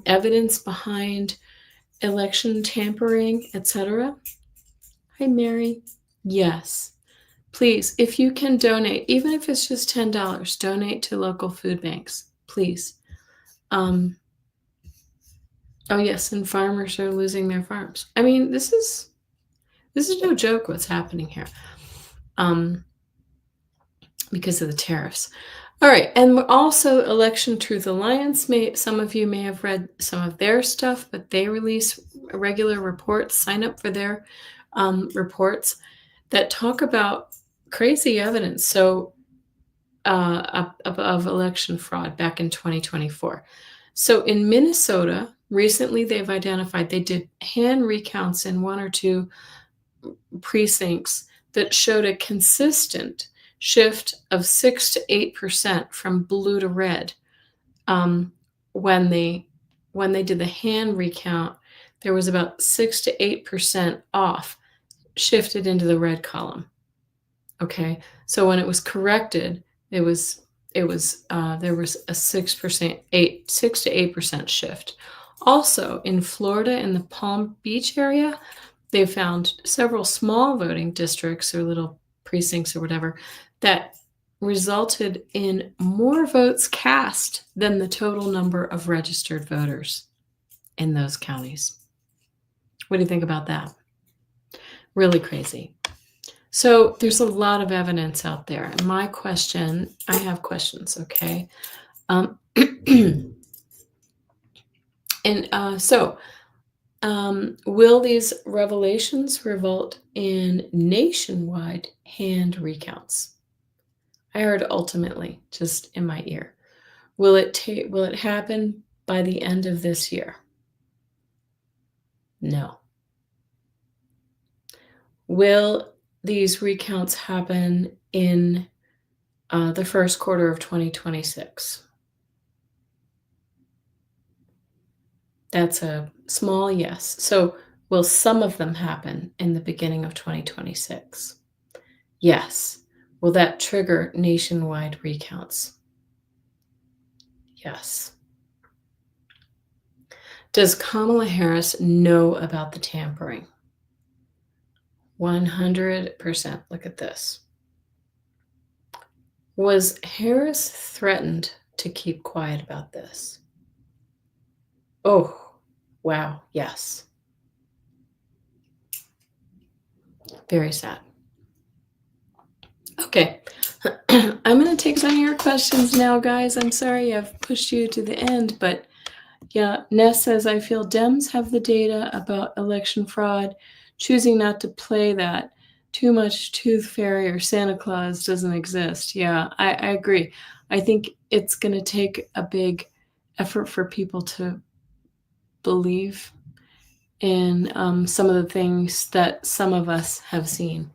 evidence behind election tampering, etc. Hi, Mary. Yes. Please, if you can donate, even if it's just $10, donate to local food banks, please. Oh yes, and farmers are losing their farms. I mean, this is no joke what's happening here, because of the tariffs. All right, and also Election Truth Alliance. Some of you may have read some of their stuff, but they release regular reports. Sign up for their reports that talk about crazy evidence. So of election fraud back in 2024. So in Minnesota, recently they did hand recounts in one or two precincts that showed a consistent shift of 6 to 8% from blue to red. When they did the hand recount, there was about 6 to 8% off, shifted into the red column. Okay, so when it was corrected, there was a 6 to 8% shift. Also in Florida, in the Palm Beach area, they found several small voting districts or little precincts or whatever that resulted in more votes cast than the total number of registered voters in those counties. What do you think about that? Really crazy. So there's a lot of evidence out there. And I have questions, okay? Will these revelations result in nationwide hand recounts? I heard ultimately, just in my ear. Will it happen by the end of this year? No. Will these recounts happen in the first quarter of 2026? That's a small yes. So will some of them happen in the beginning of 2026? Yes. Will that trigger nationwide recounts? Yes. Does Kamala Harris know about the tampering? 100%. Look at this. Was Harris threatened to keep quiet about this? Oh, wow, yes. Very sad. Okay, I'm going to take some of your questions now, guys. I'm sorry I've pushed you to the end, but yeah, Ness says, I feel Dems have the data about election fraud, choosing not to play that. Too much tooth fairy or Santa Claus doesn't exist. Yeah, I agree. I think it's going to take a big effort for people to believe in some of the things that some of us have seen,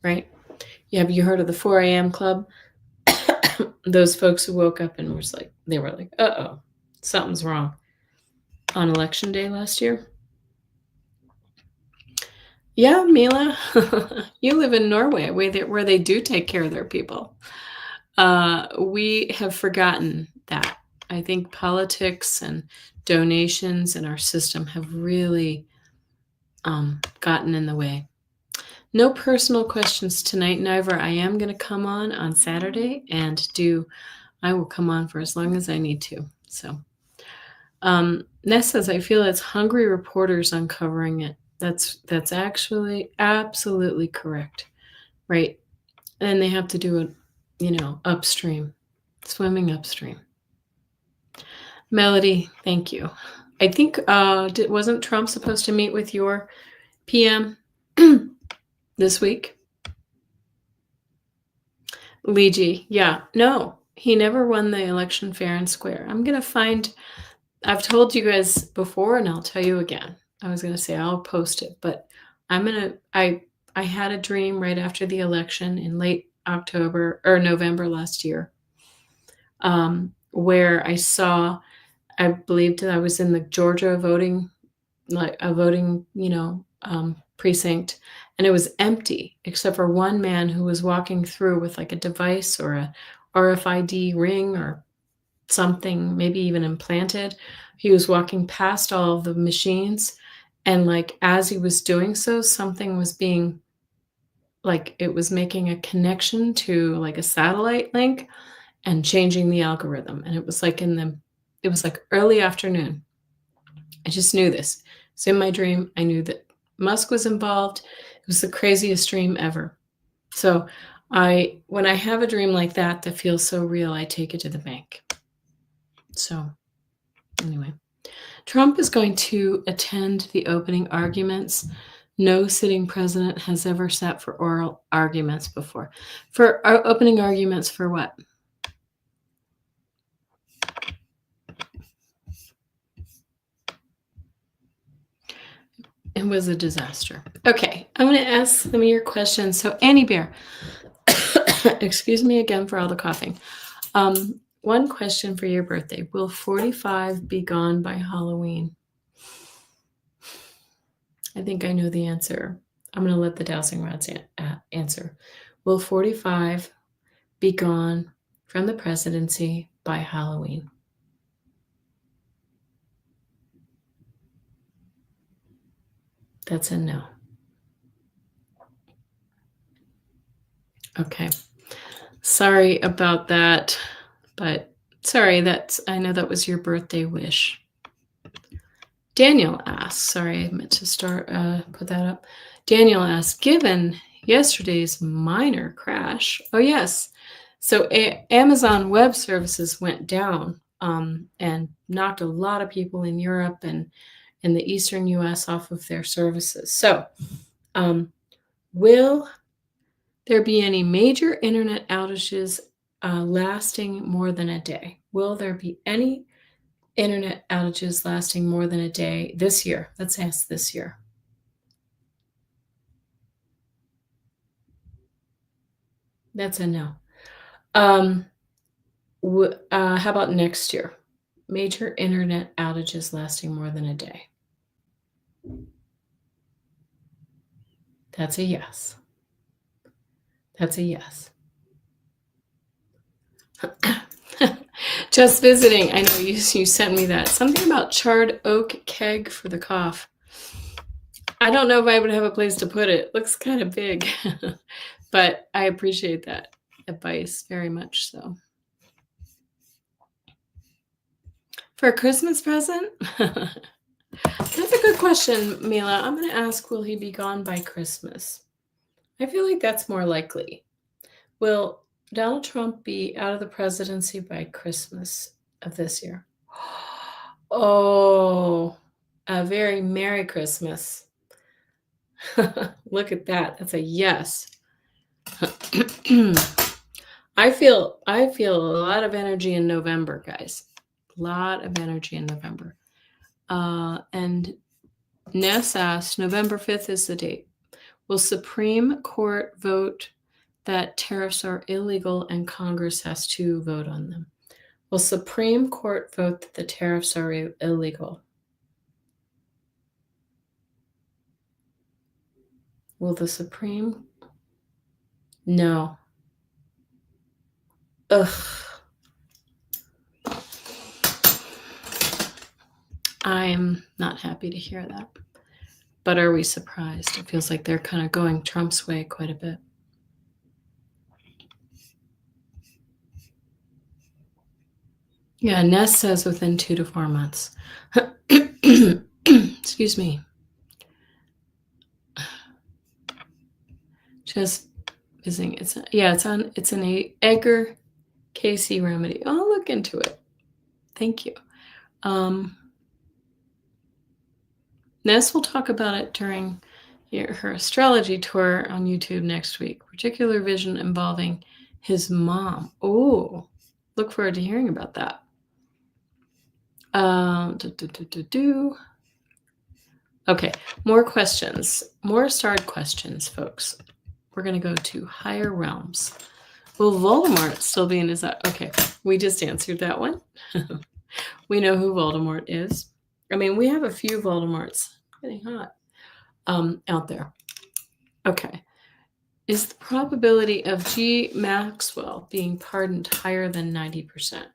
right? Have you heard of the 4 a.m. club? Those folks who woke up and they were like, uh-oh, something's wrong on election day last year. Yeah, Mila, you live in Norway, where they do take care of their people. We have forgotten that. I think politics and donations in our system have really gotten in the way. No personal questions tonight, Niver. I am going to come on Saturday and do I will come on for as long as I need to. So, Ness says, I feel it's hungry reporters uncovering it. That's actually absolutely correct, right? And they have to do it, upstream, swimming upstream. Melody, thank you. I think wasn't Trump supposed to meet with your PM this week? Luigi, yeah, no, he never won the election fair and square. I've told you guys before, and I'll tell you again. I was gonna say I'll post it, but I had a dream right after the election in late October or November last year, where I believed that I was in the Georgia voting, like a voting, precinct, and it was empty except for one man who was walking through with like a device or a RFID ring or something, maybe even implanted. He was walking past all of the machines, and like as he was doing so, something was being like it was making a connection to like a satellite link and changing the algorithm. And it was like early afternoon. I just knew this. It's in my dream. I knew that Musk was involved. It was the craziest dream ever. So when I have a dream like that feels so real, I take it to the bank. So anyway, Trump is going to attend the opening arguments. No sitting president has ever sat for oral arguments before. For our opening arguments for what? It was a disaster. Okay, I'm going to ask some of your questions. So Annie Bear, excuse me again for all the coughing. One question for your birthday. Will 45 be gone by Halloween? I think I know the answer. I'm going to let the Dowsing Rods answer. Will 45 be gone from the presidency by Halloween? That's a no. Okay. Sorry about that, but sorry, I know that was your birthday wish. Daniel asks, sorry, I meant to put that up. Daniel asks, given yesterday's minor crash, oh yes, so Amazon Web Services went down and knocked a lot of people in Europe and in the eastern U.S. off of their services. So will there be any major internet outages lasting more than a day? Will there be any internet outages lasting more than a day this year? Let's ask this year. That's a no. How about next year? Major internet outages lasting more than a day. That's a yes. That's a yes. Just visiting. I know you sent me that. Something about charred oak keg for the cough. I don't know if I would have a place to put it. Looks kind of big, but I appreciate that advice very much so. For a Christmas present? That's a good question, Mila. I'm going to ask, will he be gone by Christmas? I feel like that's more likely. Will Donald Trump be out of the presidency by Christmas of this year? Oh, a very Merry Christmas. Look at that. That's a yes. I feel a lot of energy in November, guys. A lot of energy in November. And Ness asked, November 5th is the date. Will Supreme Court vote that tariffs are illegal and Congress has to vote on them? Will Supreme Court vote that the tariffs are illegal? Will the Supreme? No. Ugh. I'm not happy to hear that. But are we surprised? It feels like they're kind of going Trump's way quite a bit. Yeah, Ness says within 2 to 4 months. Excuse me. Just visiting. It's an Edgar Casey remedy. I'll look into it. Thank you. Ness will talk about it during her astrology tour on YouTube next week. Particular vision involving his mom. Oh, look forward to hearing about that. Okay, more questions. More starred questions, folks. We're going to go to higher realms. Will Voldemort still be in his... Okay, we just answered that one. We know who Voldemort is. I mean, we have a few Voldemorts. Getting hot. Out there. Okay. Is the probability of G. Maxwell being pardoned higher than 90%?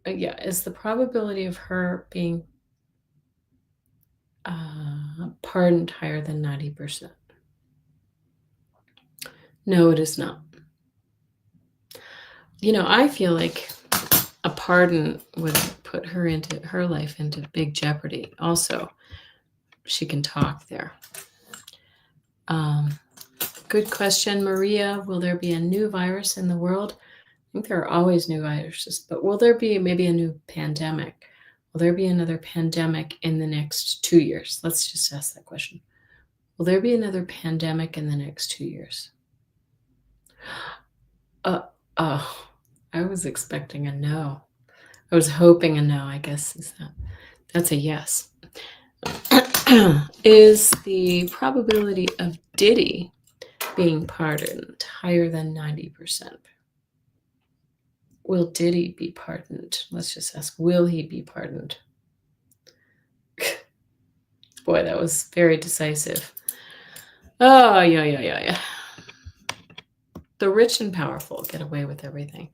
Is the probability of her being pardoned higher than 90%? No, it is not. I feel like a pardon would put her life into big jeopardy. Also, she can talk there. Good question, Maria. Will there be a new virus in the world? I think there are always new viruses, but will there be maybe a new pandemic? Will there be another pandemic in the next 2 years? Let's just ask that question. Will there be another pandemic in the next 2 years? I was expecting a no. I was hoping a no, I guess. That's a yes. Is the probability of Diddy being pardoned higher than 90%? Will Diddy be pardoned? Let's just ask, will he be pardoned? Boy, that was very decisive. Oh, yeah. The rich and powerful get away with everything.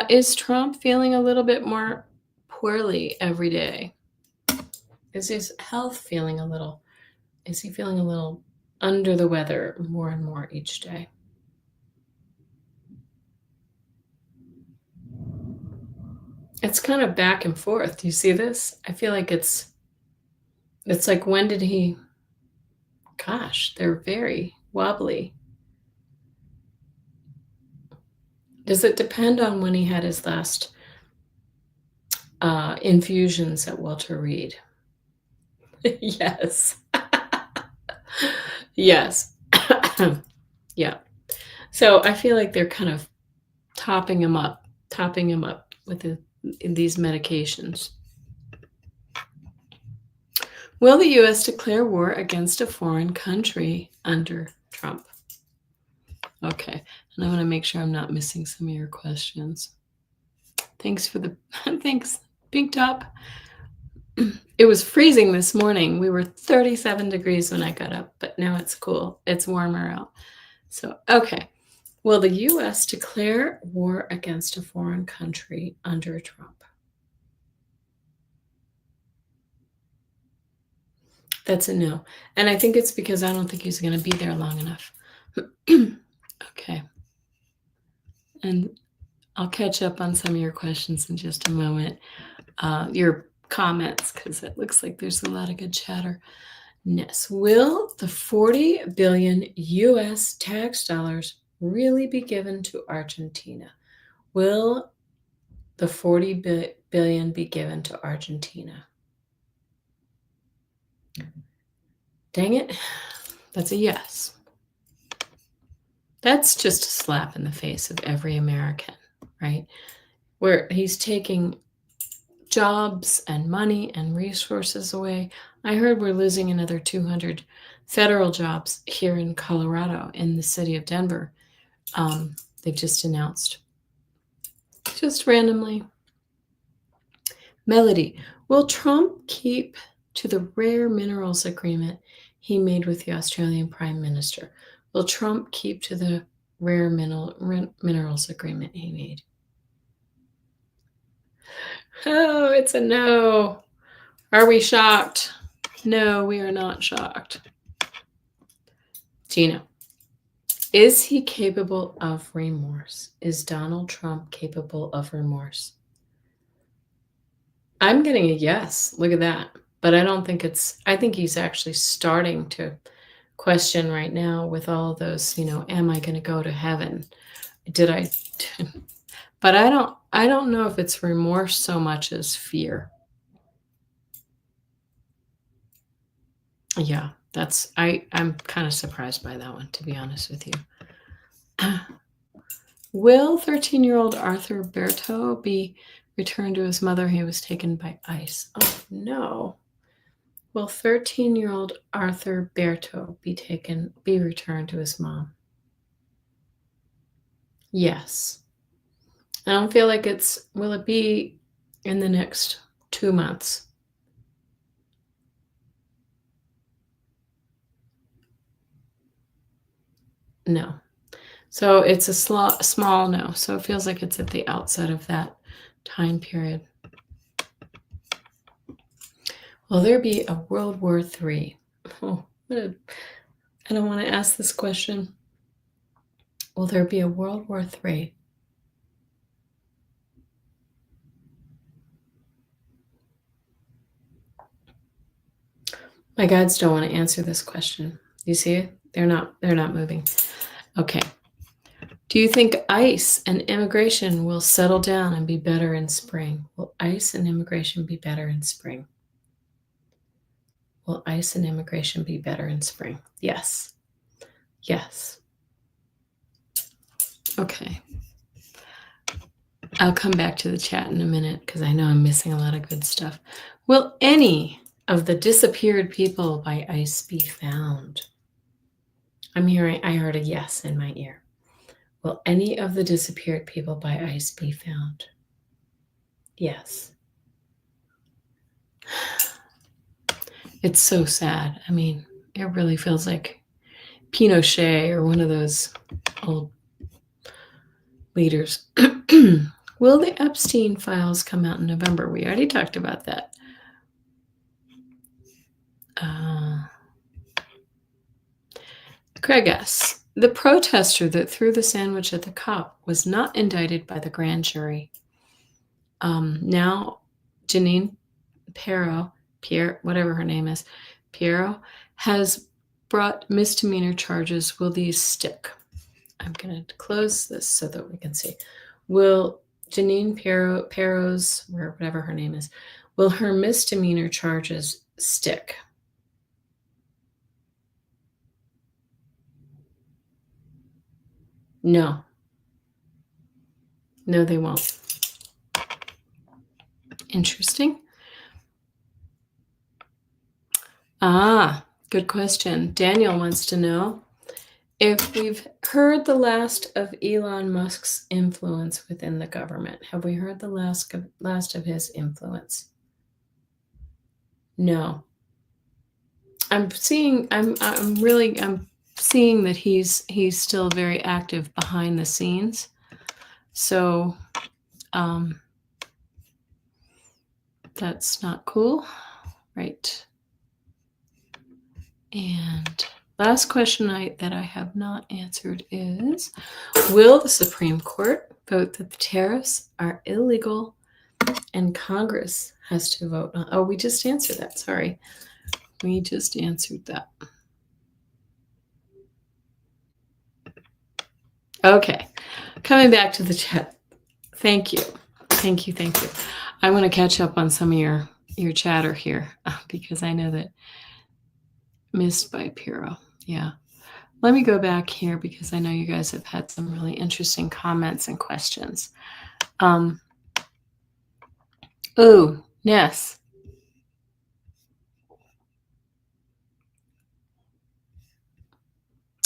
Is Trump feeling a little bit more poorly every day? Is his health feeling is he feeling a little under the weather more and more each day? It's kind of back and forth. Do you see this? I feel like it's like, when did he... Gosh, they're very wobbly. Does it depend on when he had his last infusions at Walter Reed? Yes. Yes. Yeah. So I feel like they're kind of topping him up with these medications. Will the U.S. declare war against a foreign country under Trump? Okay, and I want to make sure I'm not missing some of your questions. Thanks thanks, Pink Top. It was freezing this morning. We were 37 degrees when I got up, but now it's cool. It's warmer out. So, okay. Will the U.S. declare war against a foreign country under Trump? That's a no. And I think it's because I don't think he's going to be there long enough. Okay. And I'll catch up on some of your questions in just a moment. Your comments, because it looks like there's a lot of good chatter. Yes. Will the 40 billion U.S. tax dollars really be given to Argentina? Will the 40 billion be given to Argentina? Dang it. That's a yes. That's just a slap in the face of every American, right? Where he's taking jobs and money and resources away. I heard we're losing another 200 federal jobs here in Colorado, in the city of Denver. They've just announced. Just randomly. Melody, will Trump keep to the rare minerals agreement he made with the Australian Prime Minister? Will Trump keep to the rare minerals agreement he made? Oh, it's a no. Are we shocked? No, we are not shocked. Gina. Is he capable of remorse? Is Donald Trump capable of remorse? I'm getting a yes. Look at that. But I don't think I think he's actually starting to question right now with all those, am I going to go to heaven? Did I? But I don't know if it's remorse so much as fear. Yeah, I'm kind of surprised by that one, to be honest with you. Will 13-year-old Arthur Berto be returned to his mother? He was taken by ICE. Oh, no. Will 13-year-old Arthur Berto be returned to his mom? Yes. I don't feel like will it be in the next 2 months? No. So it's a small no. So it feels like it's at the outset of that time period. Will there be a World War III? Oh, I don't want to ask this question. Will there be a World War III? My guides don't want to answer this question. You see it? They're not moving. Okay. Do you think ICE and immigration will settle down and be better in spring? Will ICE and immigration be better in spring? Will ICE and immigration be better in spring? Yes. Yes. Okay. I'll come back to the chat in a minute because I know I'm missing a lot of good stuff. Will any of the disappeared people by ICE be found? I heard a yes in my ear. Will any of the disappeared people by ICE be found? Yes. It's so sad. I mean, it really feels like Pinochet or one of those old leaders. Will the Epstein files come out in November? We already talked about that. Craig S. The protester that threw the sandwich at the cop was not indicted by the grand jury. Now, Janine Pierre, whatever her name is, Piero, has brought misdemeanor charges. Will these stick? I'm going to close this so that we can see. Will Janine Piero's, whatever her name is, will her misdemeanor charges stick? No. No, they won't. Interesting. Good question. Daniel wants to know if we've heard the last of Elon Musk's influence within the government. Have we heard the last of his influence? No. I'm seeing that he's still very active behind the scenes. So that's not cool, right? And last question that I have not answered is, will the Supreme Court vote that the tariffs are illegal and Congress has to vote on? Oh, we just answered that. Sorry. We just answered that. Okay. Coming back to the chat. Thank you. Thank you. Thank you. I want to catch up on some of your chatter here because I know that missed by Piero. Yeah. Let me go back here because I know you guys have had some really interesting comments and questions. Oh, yes.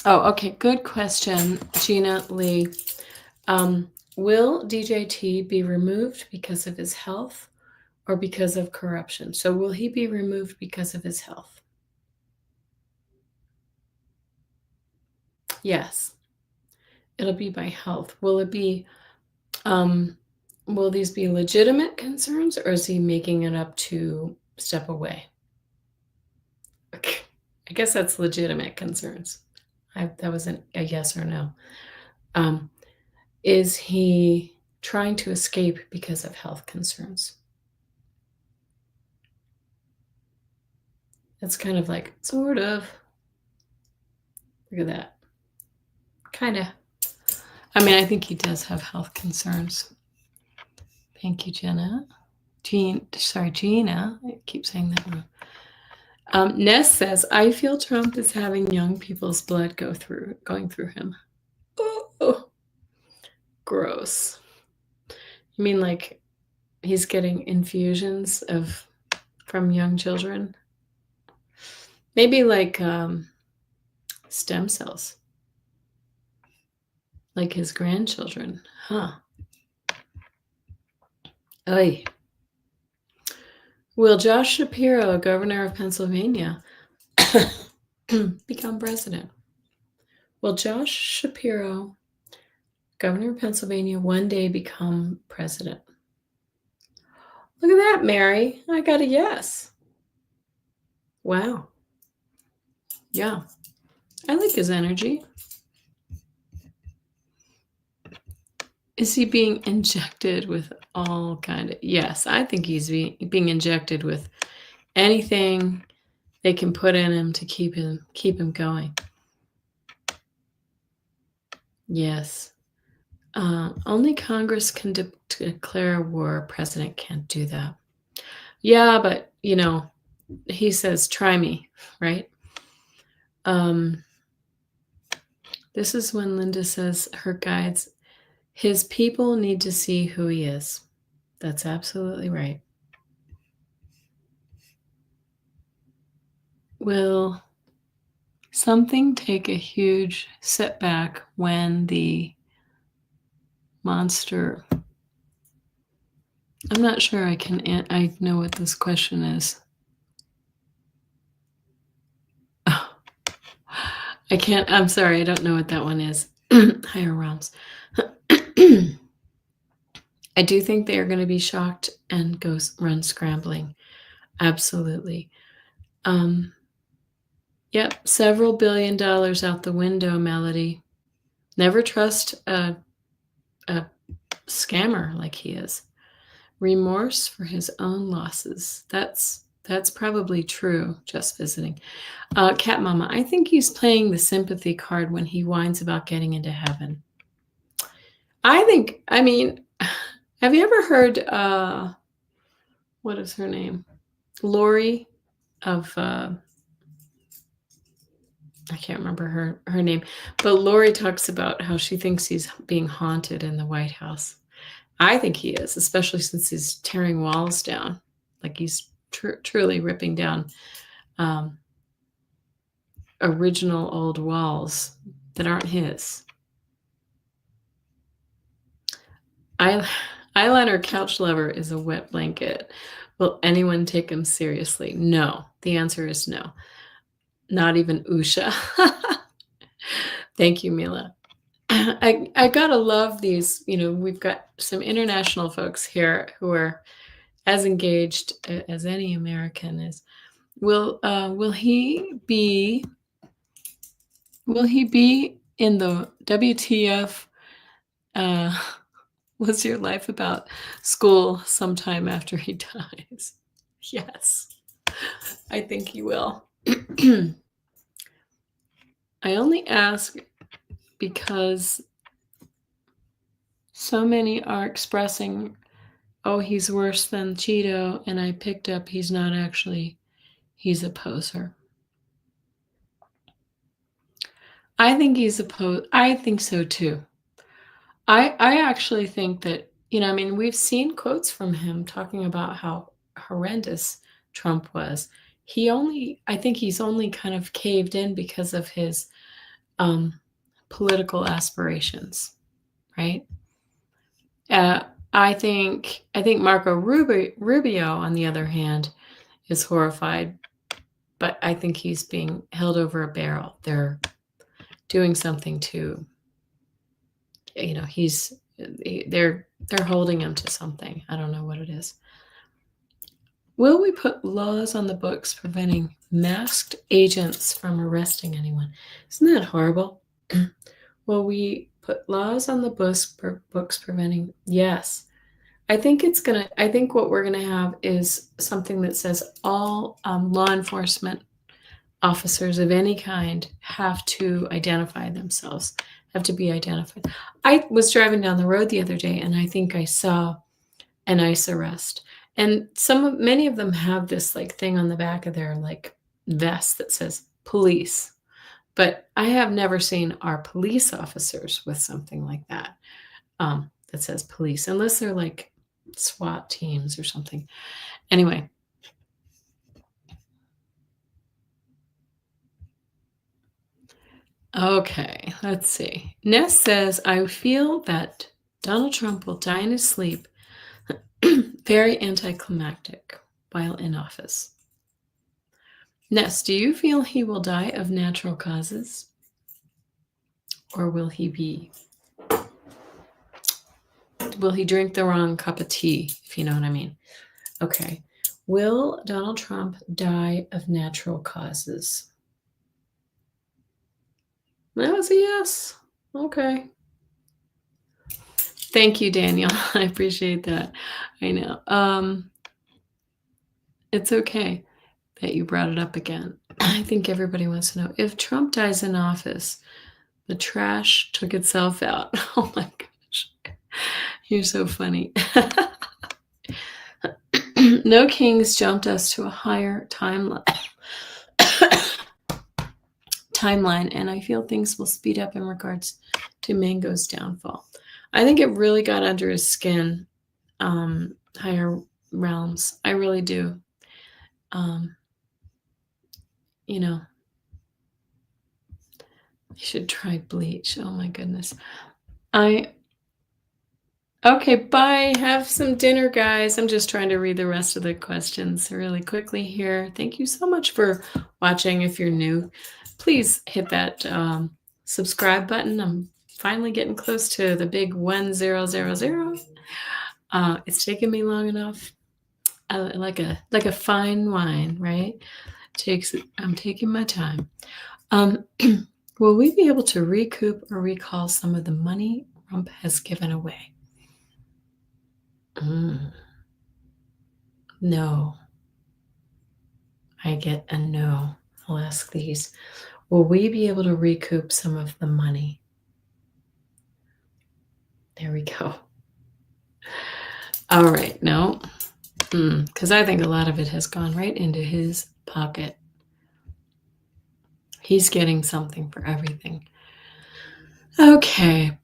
Oh, okay. Good question, Gina Lee. Will DJT be removed because of his health or because of corruption? So will he be removed because of his health? Yes. It'll be by health. Will it be, will these be legitimate concerns or is he making it up to step away? I guess that's legitimate concerns. That was a yes or no. Is he trying to escape because of health concerns? It's kind of like, sort of. Look at that. Kind of. I mean, I think he does have health concerns. Thank you, Jenna. Gina. I keep saying that wrong. Ness says, I feel Trump is having young people's blood going through him. Oh, gross. You mean like he's getting infusions from young children? Maybe like stem cells, like his grandchildren, huh? Oy. Will Josh Shapiro, governor of Pennsylvania, become president? Will Josh Shapiro, governor of Pennsylvania, one day become president? Look at that, Mary. I got a yes. Wow. Yeah. I like his energy. Is he being injected with all kind of... Yes, I think he's being injected with anything they can put in him to keep him going. Yes. Only Congress can declare war. A president can't do that. Yeah, but, he says, try me, right? This is when Linda says her guides, his people need to see who he is. That's absolutely right. Will something take a huge setback when the monster... I'm not sure I know what this question is. I can't, I'm sorry, I don't know what that one is. Higher realms. I do think they are going to be shocked and run scrambling. Absolutely. Yep, several $1 billion out the window, Melody. Never trust a scammer like he is. Remorse for his own losses. That's probably true, just visiting. Cat Mama, I think he's playing the sympathy card when he whines about getting into heaven. Have you ever heard, what is her name? Lori of, I can't remember her name, but Lori talks about how she thinks he's being haunted in the White House. I think he is, especially since he's tearing walls down. Like he's truly ripping down original old walls that aren't his. Eyeliner couch lover is a wet blanket. Will anyone take him seriously? No. The answer is no. Not even Usha. Thank you, Mila. I gotta love these. We've got some international folks here who are as engaged as any American is. Will he be in the WTF? What's your life about school sometime after he dies? Yes, I think he will. I only ask because so many are expressing, oh, he's worse than Cheeto, and I picked up he's not actually, he's a poser. I think I think so too. I actually think that, we've seen quotes from him talking about how horrendous Trump was. I think he's only kind of caved in because of his political aspirations, right? I think Marco Rubio, on the other hand, is horrified, but I think he's being held over a barrel. They're doing something to, they're holding him to something. I don't know what it is. Will we put laws on the books preventing masked agents from arresting anyone. Isn't that horrible? Will we put laws on the books preventing? Yes. I think I think what we're gonna have is something that says all law enforcement officers of any kind have to identify themselves, have to be identified. I was driving down the road the other day and I think I saw an ICE arrest. And many of them have this like thing on the back of their like vest that says police. But I have never seen our police officers with something like that, that says police, unless they're like SWAT teams or something. Anyway. Okay, let's see. Ness says, I feel that Donald Trump will die in his sleep, very anticlimactic while in office. Ness, do you feel he will die of natural causes? Or will he drink the wrong cup of tea, if you know what I mean? Okay. Will Donald Trump die of natural causes? That was a yes. Okay. Thank you, Daniel. I appreciate that. I know. It's okay that you brought it up again. I think everybody wants to know, if Trump dies in office, the trash took itself out. Oh my gosh. You're so funny. No kings jumped us to a higher timeline, and I feel things will speed up in regards to Mango's downfall. I think it really got under his skin, higher realms. I really do. You know, you should try bleach. Oh my goodness. Okay, bye. Have some dinner, guys. I'm just trying to read the rest of the questions really quickly here. Thank you so much for watching. If you're new, please hit that subscribe button. I'm finally getting close to the big 1000. It's taken me long enough. Like a fine wine, right? I'm taking my time. Will we be able to recoup or recall some of the money Trump has given away? No. I get a no. I'll ask these. Will we be able to recoup some of the money? There we go. All right. No. Because I think a lot of it has gone right into his pocket. He's getting something for everything. Okay.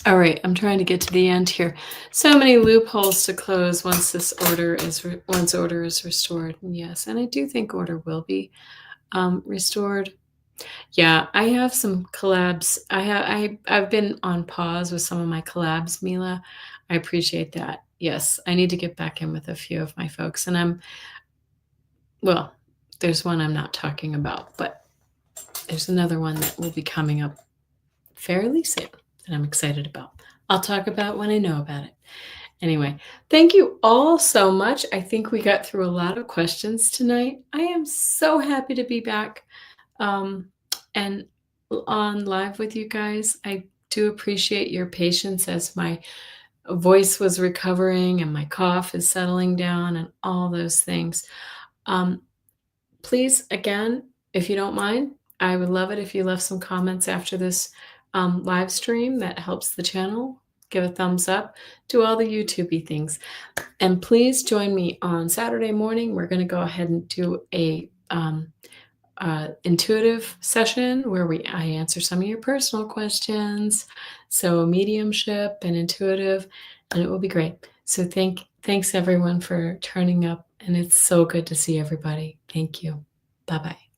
All right, I'm trying to get to the end here. So many loopholes to close once order is restored. Yes, and I do think order will be restored. Yeah, I have some collabs. I've been on pause with some of my collabs, Mila. I appreciate that. Yes, I need to get back in with a few of my folks, and there's one I'm not talking about, but there's another one that will be coming up fairly soon that I'm excited about. I'll talk about when I know about it. Anyway, thank you all so much. I think we got through a lot of questions tonight. I am so happy to be back and on live with you guys. I do appreciate your patience as my voice was recovering and my cough is settling down and all those things. Please, again, if you don't mind, I would love it if you left some comments after this live stream. That helps the channel. Give a thumbs up. Do all the YouTube-y things. And please join me on Saturday morning. We're going to go ahead and do a intuitive session where I answer some of your personal questions. So mediumship and intuitive, and it will be great. So thanks everyone for turning up, and it's so good to see everybody. Thank you. Bye-bye.